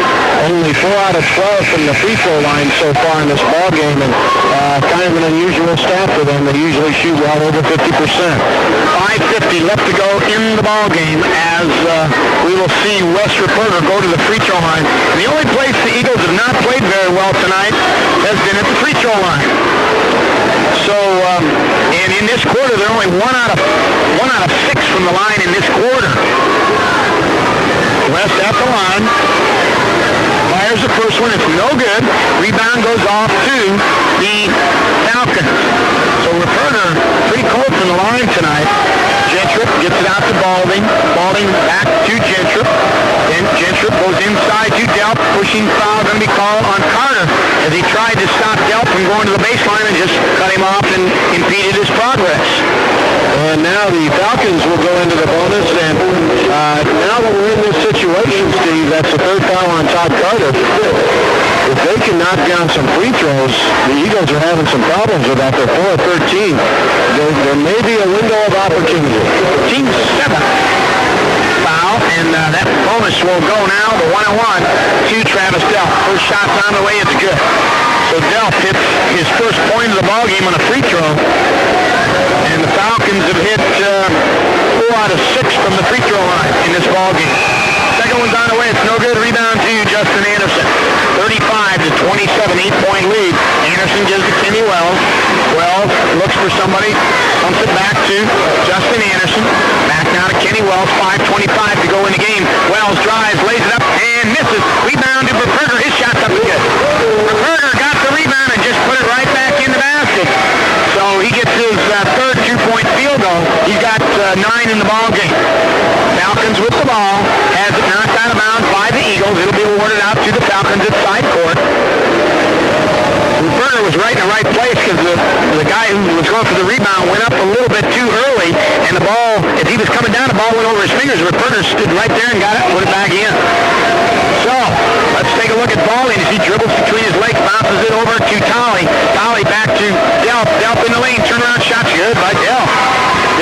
Only 4 out of 12 from the free throw line so far in this ballgame, and kind of an unusual stat for them. They usually shoot well over 50%. 5:50 left to go in the ballgame as we will see Western Perner go to the free throw line. And the only place the Eagles have not played very well tonight has been at the free throw line. So, and in this quarter, they're only 1 out of 6 from the line in this quarter. West at the line. Fires the first one. It's no good. Rebound goes off to the Falcons. So Perner pretty cold from the line tonight. Gentrup gets it out to Balding. Balding back to Gentrup. Then Gentrup goes inside to Delp. Pushing foul going to be called on Carter as he tried to stop Delp from going to the baseline and just cut him off and impeded his progress. And now the Falcons will go into the bonus, and now that we're in this situation, Steve, that's the third foul on Todd Carter. If they can knock down some free throws, the Eagles are having some problems with that. They're 4-13. There may be a window of opportunity. Team 7 foul, and that bonus will go now, the 1-on-1 to Travis Delp. First shot's on the way, it's good. So Delp hits his first point of the ballgame on a free throw. And the Falcons have hit 4 out of 6 from the free throw line in this ball game. Second one's on the way. It's no good. Rebound to Justin Anderson. 35-27, 8-point lead. Anderson gives to Kenny Wells. Wells looks for somebody. Pumps it back to Justin Anderson. Back now to Kenny Wells. 5:25 to go in the game. Wells drives, lays it up, and misses. Rebound to Verperger. His shot's up and good. Verperger got the rebound and just put it right back in the basket. So he gets his third 2-point field goal. He's got 9 in the ball game. Falcons with the ball. Has it knocked out of bounds by the Eagles. It'll be awarded out to the Falcons at side court. Verperger was right in the right place because the guy who was going for the rebound went up a little bit too early, and the ball, as he was coming down, the ball went over his fingers. Verperger stood right there and got it, put it back in. So, let's take a look at Baldwin as he dribbles between his legs, bounces it over to Tolley. Tolley back to Delp. Delp in the lane, turnaround shot's good by Delp.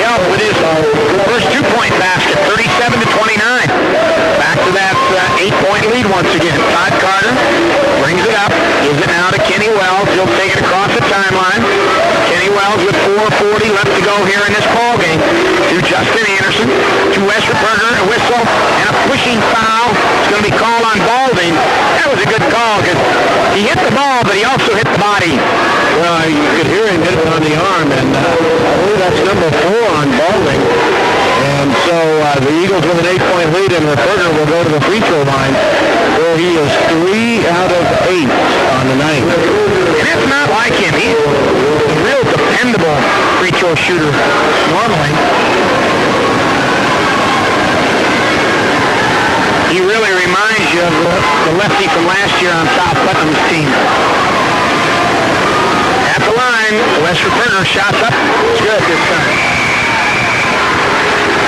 Delp with his first 2-point basket, 37-29. Back to that 8-point lead once again. Todd Carter brings it up, gives it now to Kenny Wells. He'll take it across the timeline. Kenny Wells with 4:40 left to go here in this ball game. To Justin Anderson, to Wes Verperger, a whistle, and a pushing foul. It's going to be called on Baldwin. That was a good call because he hit the ball, but he also hit the body. Well, you could hear him hit it on the arm, and I believe that's number 4 on Baldwin. And so the Eagles with an 8-point lead, and Verperger will go to the free throw line, where he is 3 out of 8 on the night. And it's not like him. He's a real dependable free throw shooter normally. He really reminds you of the lefty from last year on South Putnam's team. At the line, Wes Verperger shots up. It's good this time.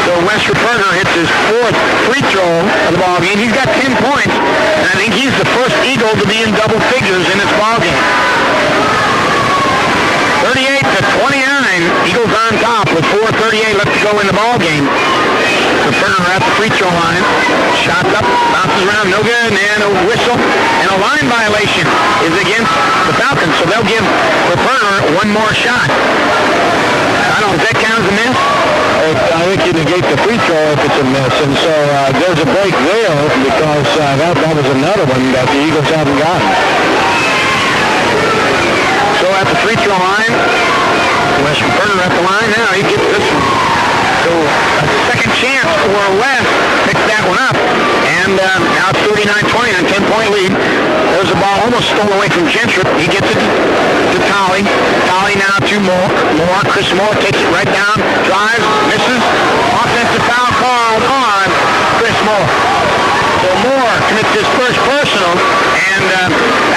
So Wes Verperger hits his 4th free throw of the ball game. He's got 10 points, and I think he's the first Eagle to be in double figures in this ball game. 38-29, Eagles on top with 4:38 left to go in the ball game. Verperger at the free throw line. Shots up, bounces around, no good, and a whistle. And a line violation is against the Falcons, so they'll give Verperger one more shot. I don't know, does that count as a miss? I think you negate the free throw if it's a miss, and so there's a break there because that was another one that the Eagles haven't gotten. So at the free throw line, Wes Verperger at the line now. He gets this one. So a second chance for Wes. Picks that one up. And now it's 39-20 on a 10-point lead. There's a ball almost stolen away from Gentry. He gets it to Tolley. Tolley now to Moore. Chris Moore takes it right down. Drives. Misses. Offensive foul called on Chris Moore. So Moore commits his first personal. And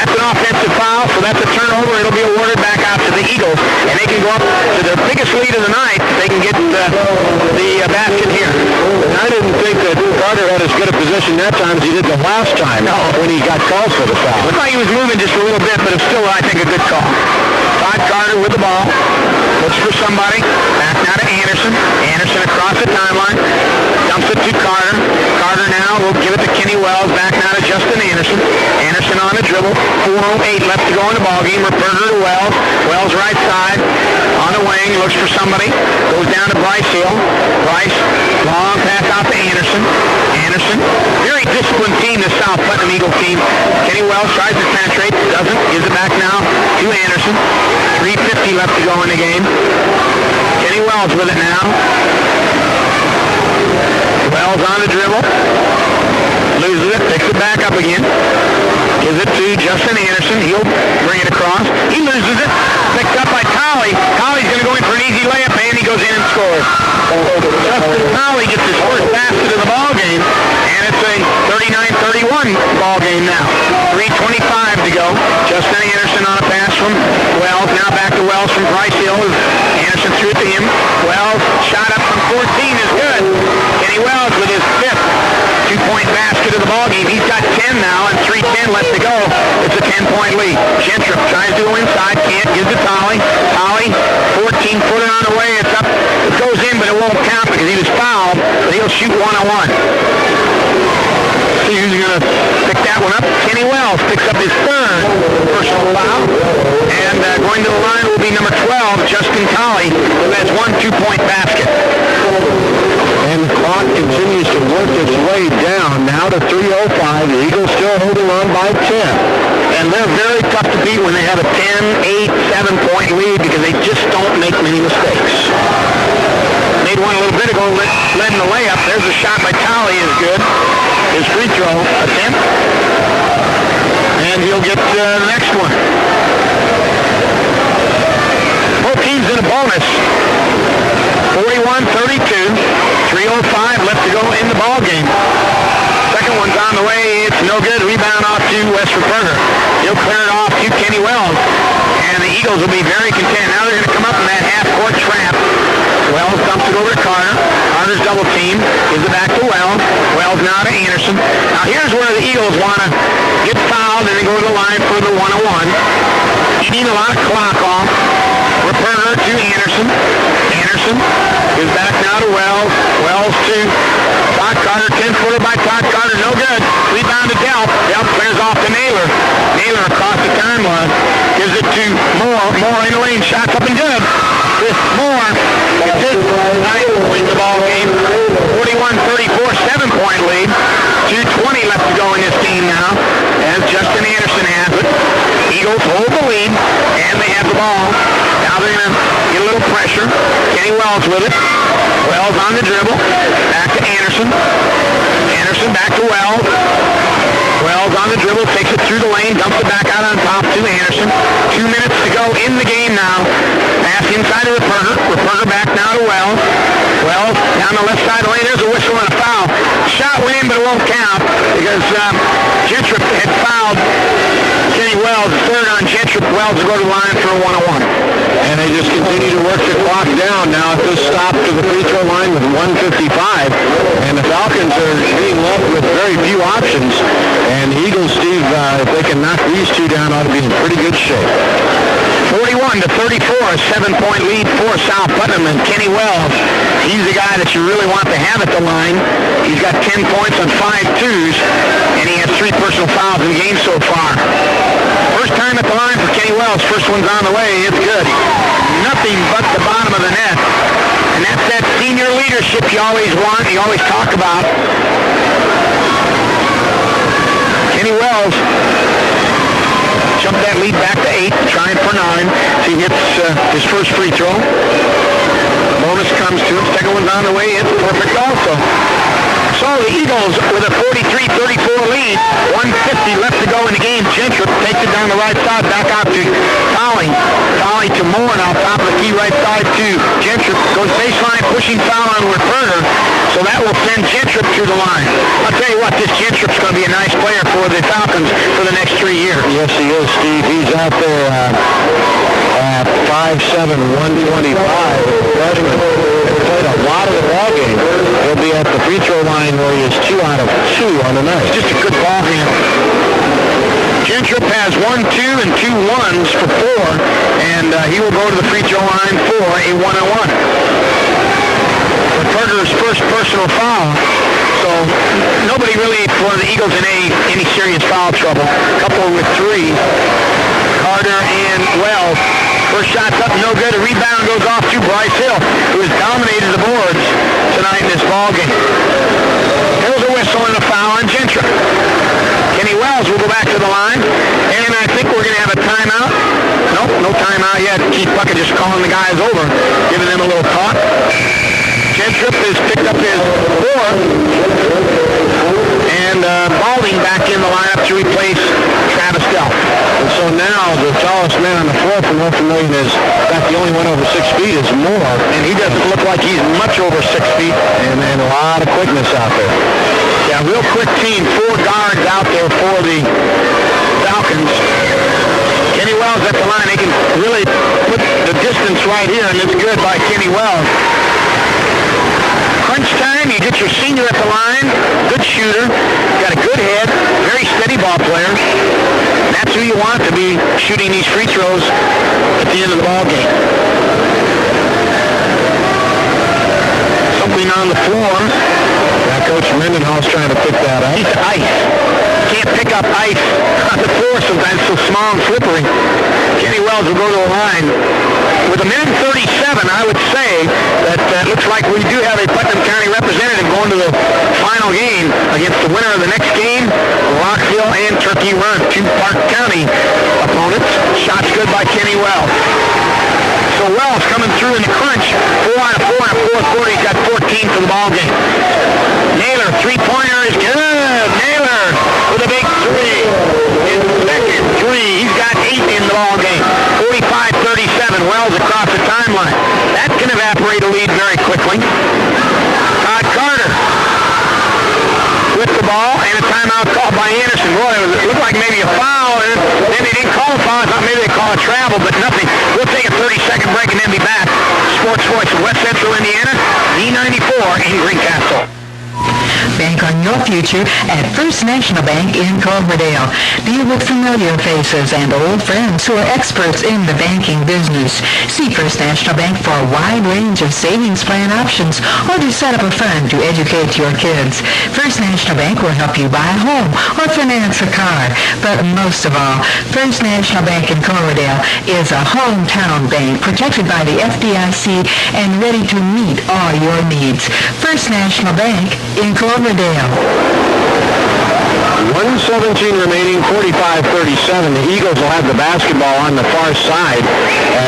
that's an offensive foul. So that's a turnover. It'll be awarded back out to the Eagles. And they can go up to their biggest lead of the night. They can get the basket here. And I didn't think that Carter had as good a position that time as he did the last time when he got called for the foul. Looked like he was moving just a little bit, but it's still, I think, a good call. Todd Carter with the ball. Looks for somebody. Back now to Anderson. Anderson across the timeline. Dumps it to Carter. Carter now will give it to Kenny Wells. Back now to Justin Anderson. Anderson on the dribble. 4:08 left to go in the ballgame. Verperger to Wells. Wells right side. On the wing. Looks for somebody. Goes down to Bryce Hill. Bryce. Long pass out to Anderson. Anderson. Very disciplined team, the South Putnam Eagle team. Kenny Wells tries to penetrate. Doesn't. Gives it back now to Anderson. 3:50 left to go in the game. Kenny Wells with it now. Wells on the dribble. Loses it. Picks it back up again. Gives it to Justin Anderson. He'll bring it across. He loses it. Picked up by Tolley. Tolley's going to go in for an easy layup, and he goes in and scores. Justin Tolley gets his first basket of the ball game, and it's a 39-31 ball game now. 3:25 to go. Justin Anderson on a pass from Wells. Now back to Wells from Bryce Hill. Anderson threw it to him. Wells shot up from 14 is good. Kenny Wells with his 5th 2-point basket of the ball game. He's got 10 now, and 3:10 left to go. It's a 10-point lead. Gentry tries to go inside, can't. Gives it to Tolley. Tolley, 14-footer on the way. It's up. It goes in, but it won't count because he was fouled. But he'll shoot one-on-one. See who's going to pick that one up. Kenny Wells picks up his 3rd personal foul. And going to the line will be number 12, Justin Tolley, who has one 2-point basket. continues to work its way down, now to 3:05. The Eagles still holding on by 10. And they're very tough to beat when they have a 10, 8, 7-point lead because they just don't make many mistakes. Made one a little bit ago, led in the layup. There's a shot by Talley is good. His free throw attempt. And he'll get the next one. Both teams in a bonus. 41-32. 3:05 left to go in the ball game. Second one's on the way. It's no good. Rebound off to Westford Berger. He'll clear it off to Kenny Wells. And the Eagles will be very content. Now they're going to come up in that half-court trap. Wells dumps it over to Carter. Carter's double team. Gives it back to Wells. Wells now to Anderson. Now here's where the Eagles want to get fouled and then go to the line for the 1-on-1. Eating a lot of clock off. Berger to Anderson. Anderson gives back now to Wells. Wells to Todd Carter. 10-footer by Todd Carter. No good. Rebound to Delp. Delp clears off to Naylor. Naylor across the timeline. Gives it to Moore. Moore in the lane. Shots up and good. With Moore. It's his ninth point in the ball game. 41-34. 7-point lead. 2:20 left to go in this game now. As Justin Anderson has it. Eagles hold the lead. And they have the ball. Now they're going to get a little pressure. Kenny Wells with it. Wells on the dribble. Back to Anderson. Anderson back to Wells. Wells on the dribble. Takes it through the lane. Dumps it back out on top to Anderson. 2 minutes to go in the game now. Pass inside of Reperger. Reperger back now to Wells. Wells down the left side of the lane. There's a whistle and a foul. Shot went in, but it won't count because Gentryp had fouled Kenny Wells. Third on Gentryp. Wells will go to the line for a 1-on-1. And they just continue to work the clock down. Now at this stop to the free throw line with 1:55. And the Falcons are being left with very few options. And the Eagles, Steve, if they can knock these two down, ought to be in pretty good shape. 41-34, a 7-point lead for South Putnam. And Kenny Wells, he's the guy that you really want to have at the line. He's got 10 points on 5 twos, and he has 3 personal fouls in the game so far. First time at the line for Kenny Wells. First one's on the way. It's good. Nothing but the bottom of the net. And that's that senior leadership you always want, you always talk about. Kenny Wells jumped that lead back to 8, trying for 9. So he hits his first free throw. Bonus comes to him. Second one's on the way. It's perfect also. So the Eagles with a 43-34 lead. 1:50 left to go in the game. Gentryp takes it down the right side, back out to Talley. Talley to Moore now, top of the key right side to Gentryp. Goes baseline, pushing foul on Reperger. So that will send Gentryp to the line. I'll tell you what, this Gentryp's going to be a nice player for the Falcons for the next 3 years. Yes, he is, Steve. He's out there at 5'7", 125. Freshman. Played a lot of the ball game. He'll be at the free throw line where he is 2 out of 2 on the night. Just a good ball game. Gentryp has 1, 2, and 2 1s for 4, and he will go to the free throw line for a 1-on-1. Reperger's first personal foul, so nobody really for the Eagles in any serious foul trouble. Couple with 3. Carter and Wells. First shot's up, no good. A rebound goes off to Bryce Hill, who has dominated the boards tonight in this ball game. Here's a whistle and a foul on Gentryp. Kenny Wells will go back to the line, and I think we're going to have a timeout. Nope, no timeout yet. Keith Puckett just calling the guys over, giving them a little talk. Gentryp has picked up his 4th, and Balding back in the lineup to replace Travis Delp. And so now the tallest man on the floor for Vermillion is, in fact, the only one over 6 feet is Moore. And he doesn't look like he's much over 6 feet. And a lot of quickness out there. Yeah, real quick team. 4 guards out there for the Falcons. Kenny Wells at the line. They can really put the distance right here, and it's good by Kenny Wells. Crunch time, you get your senior at the line. Good shooter. Got a good head. Very steady ball player. That's who you want to be shooting these free throws at the end of the ball game. Something on the floor. Yeah, Coach Mendenhall's trying to pick that up. He's ice. Can't pick up ice on the floor sometimes, so small and slippery. Kenny Wells will go to the line. with a minute 37, I would say that looks like we do have a Putnam County representative going to the final game against the winner of the next game, Rockville and Turkey Run, two Park County opponents. Shots good by Kenny Wells. So Wells coming through in the crunch, 4 out of 4 in a fourth quarter. He's got 14 for the ball game. Naylor, three-pointer is good. Naylor with a big three. His second three. He's got 8 in the ball game. 45-37. Wells across the timeline. That can evaporate a lead very quickly. Todd Carter with the ball and a timeout called by Anderson. Boy, it looked like maybe a foul. And then they didn't call a foul. I thought maybe they call a travel, but nothing. We'll take a 30-second break and then be back. Sports Voice of West Central Indiana, D94 in Greencastle. Bank on your future at First National Bank in Cloverdale. Deal with familiar faces and old friends who are experts in the banking business. See First National Bank for a wide range of savings plan options or to set up a fund to educate your kids. First National Bank will help you buy a home or finance a car. But most of all, First National Bank in Cloverdale is a hometown bank protected by the FDIC and ready to meet all your needs. First National Bank in Cloverdale. 1:17 remaining, 45-37. The Eagles will have the basketball on the far side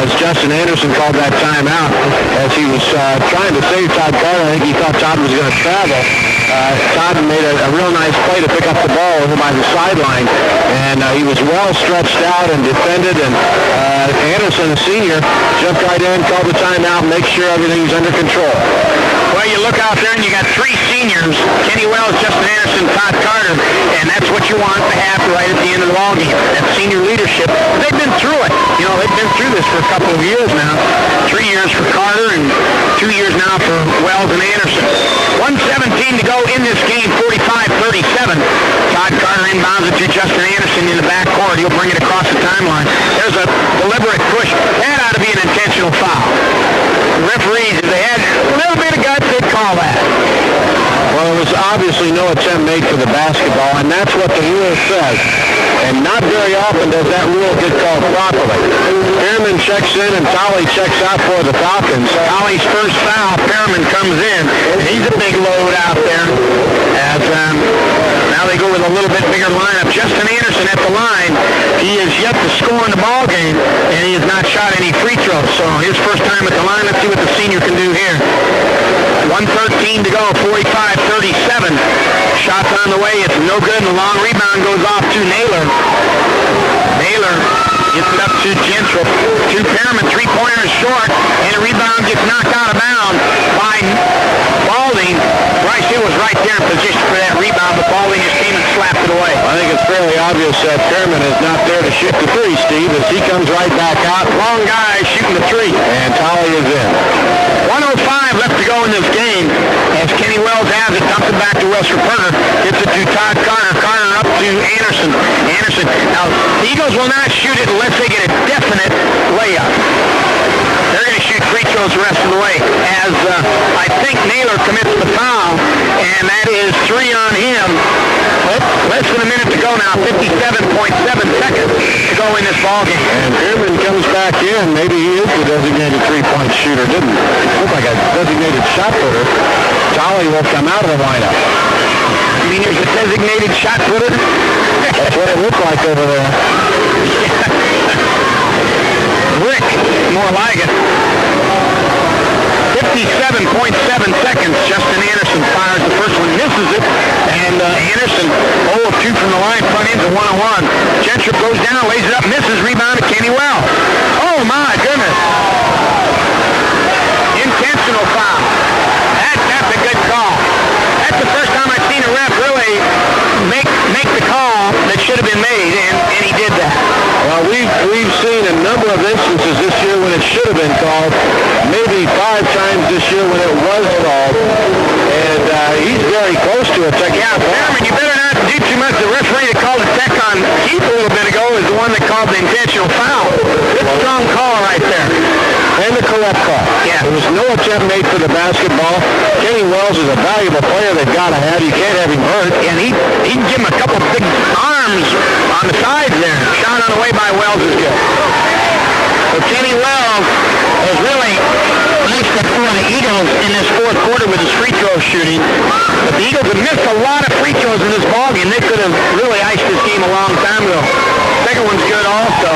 as Justin Anderson called that timeout as he was trying to save Todd Carter. I think he thought Todd was going to travel. Todd made a real nice play to pick up the ball over by the sideline, and he was well stretched out and defended, and Anderson, the senior, jumped right in, called the timeout, and make sure everything's under control. Well, you look out there and you got three seniors, Kenny Wells, Justin Anderson, Todd Carter, and that's what you want to have right at the end of the ballgame. That senior leadership. They've been through it. You know, they've been through this for a couple of years now. 3 years for Carter and 2 years now for Wells and Anderson. 1:17 to go in this game, 45-37. Todd Carter inbounds it to Justin Anderson in the backcourt. He'll bring it across the timeline. There's a deliberate push. That ought to be an intentional foul. The referees, if they had a little bit of guts, they'd call that. Well, there was obviously no attempt made for the basketball, and that's what the rule says. And not very often does that rule get called properly. Pearman checks in and Tolley checks out for the Falcons. Tolley's first foul, Pearman comes in. And he's a big load out there. As now they go with a little bit bigger lineup. Justin Anderson at the line. He is yet to score in the ball game, and he has not shot any free throws. So his first time at the line. Let's see what the senior can do here. 1:13 to go, 45-37. Shots on the way, it's no good, and the long rebound goes off to Naylor. Naylor gets it up to Gentry. To Pearman, three-pointer is short, and the rebound gets knocked out of bounds by Balding. Bryce Hill was right there in position for that rebound, but Balding just came and slapped it away. I think it's fairly obvious that Pearman is not there to shoot the three, Steve, as he comes right back out. Wrong guy shooting the three. And Tolley is in. 1:05 left to go in this game as Kenny Wells has it, dumps it back to Wilson Perner, gets it to Todd Carter, Carter up to Anderson. Anderson. Now, the Eagles will not shoot it unless they get a definite layup. They're going to shoot free throws the rest of the way as I think Naylor commits the foul, and that is 3 on him. Less than a minute to go now, 57.7 seconds to go in this ballgame. And Pearman comes back in. Maybe he is the designated three-point shooter. Didn't look like a designated shot putter. Tolley will come out of the lineup. You mean there's a designated shot putter? That's what it looked like over there. Rick, more like it. 57.7 seconds. Justin Anderson fires the first one, misses it, and Anderson 0 of 2 from the line, front ends a 1-on-1. Gentry goes down, lays it up, misses, rebound to Kenny Wells. Oh my goodness! Intentional foul. That's a good call. That's the first time I've seen a ref really make the call that should have been made, and he did that. Well, we've seen a number of instances this year when it should have been called, maybe 5 times this year when it was called, and he's very close to a technical foul. Pearman, you better not do too much. The referee that called the tech on Keith a little bit ago is the one that called the intentional foul. Good strong call right there. And the correct call. Yeah. There was no attempt made for the basketball. Kenny Wells is a valuable player they've got to have. You can't have him hurt. And he can give him a couple big arms on the sides there. Shot on the way by Wells is good. So Kenny Wells shooting. But the Eagles have missed a lot of free throws in this ballgame. They could have really iced this game a long time ago. Second one's good also.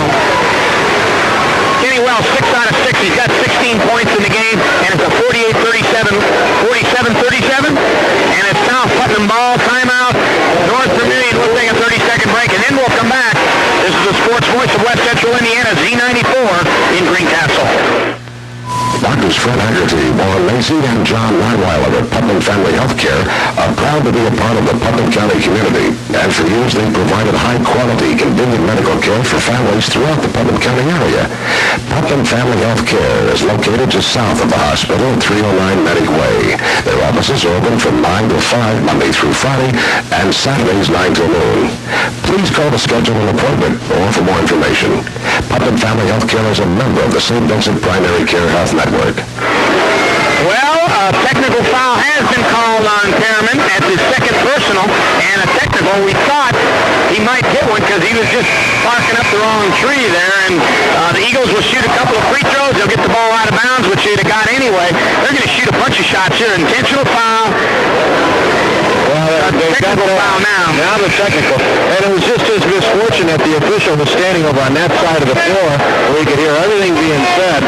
Kenny Wells, 6 out of 6. He's got 16 points in the game, and it's a 47-37, and it's now Putnam ball, timeout. North Vermillion will take a 30-second break, and then we'll come back. This is the Sports Voice of West Central Indiana, Z94 in Greencastle. Doctors Fred Haggerty, Warren Macy, and John Neinweiler at Putnam Family Healthcare are proud to be a part of the Putnam County community, and for years they've provided high-quality, convenient medical care for families throughout the Putnam County area. Putnam Family Healthcare is located just south of the hospital at 309 Medic Way. Their offices are open from 9 to 5 Monday through Friday, and Saturdays 9 till noon. Please call to schedule an appointment or for more information. Putnam Family Healthcare is a member of the St. Vincent Primary Care Health Network. Well, a technical foul has been called on Perriman at his second personal, and a technical. We thought he might get one because he was just barking up the wrong tree there, and the Eagles will shoot a couple of free throws. They'll get the ball out of bounds, which they'd have got anyway. They're going to shoot a bunch of shots here. Intentional foul. Well, technical foul now. Now the technical. And it was just his misfortune that the official was standing over on that side of the floor where he could hear everything being said.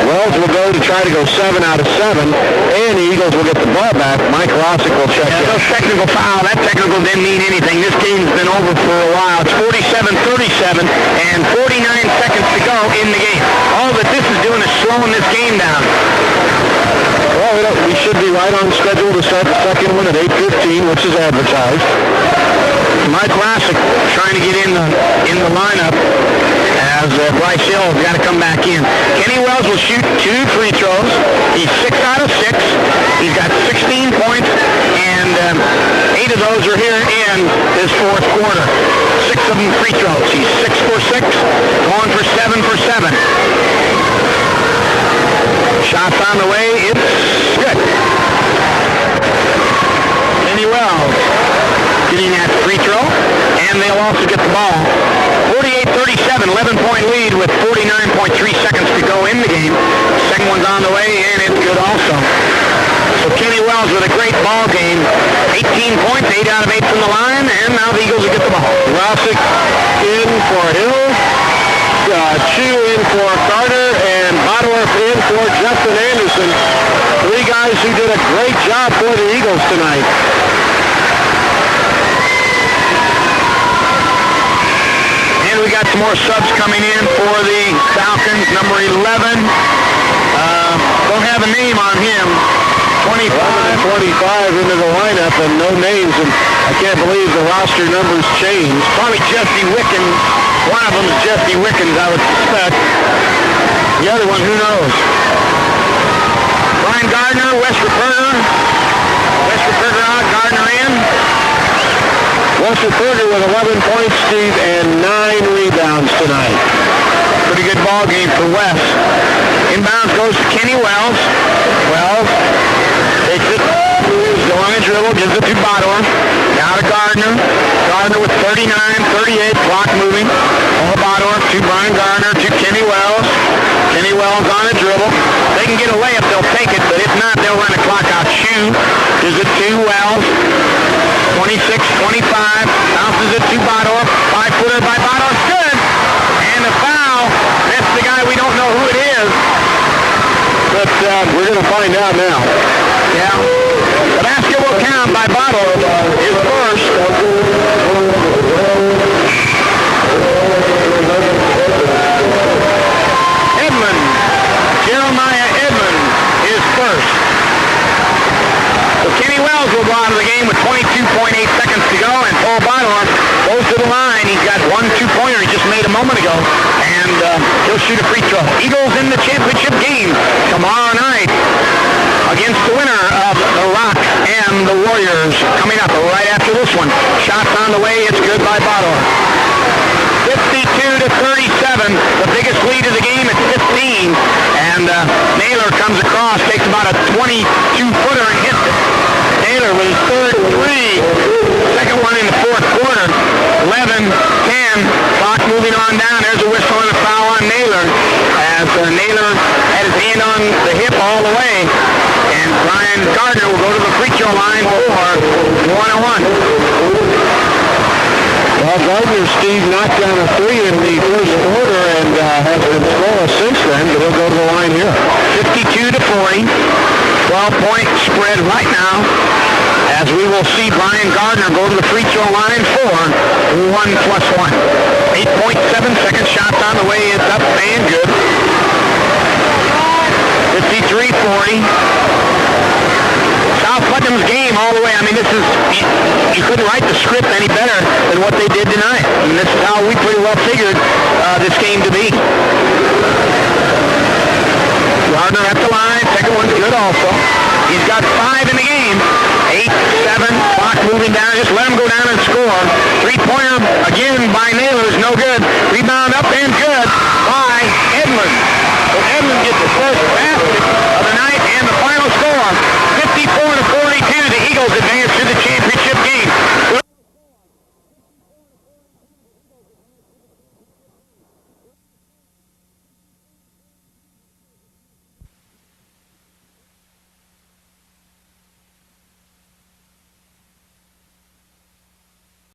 Wells will go to try to go 7 out of 7, and the Eagles will get the ball back. Mike Rossick will check in. Those technical foul, that technical didn't mean anything. This game's been over for a while. It's 47-37 and 49 seconds to go in the game. All that this is doing is slowing this game down. Well, we should be right on schedule to start the second one at 8:15, which is advertised. Mike Rossick trying to get in the lineup as Bryce Hill has got to come back in. Kenny Wells will shoot 2 free throws. He's 6 out of 6. He's got 16 points, and 8 of those are here in this fourth quarter. 6 of them free throws. He's 6 for 6, going for 7 for 7. Shots on the way. It's good. Kenny Wells getting that free throw, and they'll also get the ball. 48-37, 11-point lead with 49.3 seconds to go in the game. Second one's on the way, and it's good also. So Kenny Wells with a great ball game. 18 points, 8 out of 8 from the line, and now the Eagles will get the ball. Rossick in for Hill. Chu in for Carter, and Bodorf in for Justin Anderson. 3 guys who did a great job for the Eagles tonight. And we got some more subs coming in for the Falcons. Number 11. Don't have a name on him. 25 into the lineup and no names, and I can't believe the roster numbers changed. Probably Jesse Wickens. One of them is Jesse Wickens, I would suspect. The other one, who knows? Brian Gardner, Westbrook Berger out, Gardner in. Westbrook Berger with 11 points, Steve, and 9 rebounds tonight. Pretty good ball game for West. Inbounds goes to Kenny Wells. Wells takes it, going on a dribble, gives it to Bodorf. Now to Gardner. Gardner with 39, 38, clock moving. All Bodorf to Brian Gardner to Kenny Wells. Kenny Wells on a dribble. They can get a layup, they'll take it, but if not, they'll run the clock out. Shoe gives it to Wells. 26-25, bounces it to Bodorf. 5-footer by Bodorf, good. And the foul, that's the guy we don't know who it is. But we're going to find out now. Yeah. The basket will count by Bodorf. His first. Jeremiah Edmond is first. So Kenny Wells will go out of the game with 22.8 seconds to go, and Paul Bodorf goes to the line. He's got 1 2-pointer he just made a moment ago, and he'll shoot a free throw. Eagles in the championship game tomorrow night against the winner of the Rock and the Warriors, coming up right after this one. Shots on the way. It's good by Bodorf. 52-37, the biggest lead of the game at 15, and Naylor comes across, takes about a 22-footer and hits it. Naylor with his third 3, second one in the fourth quarter. 11-10, clock moving on down. There's a whistle and a foul on Naylor, as Naylor had his hand on the hip all the way, and Brian Gardner will go to the free throw line for 1-1. Well, Gardner, Steve, knocked down a three in the first quarter and has been scoreless since then, but he'll go to the line here. 52-40. 12-point spread right now, as we will see Brian Gardner go to the free throw line for 1+1. 8.7 seconds, shots on the way, it's up and good. 53-40. South Putnam's game all the way. I mean, this is, you couldn't write the script any better than what they did tonight. And this is how we pretty well figured this game to be. Gardner at the line. Second one's good also. He's got 5 in the game. 8-7. Clock moving down. Just let him go down and score. Three-pointer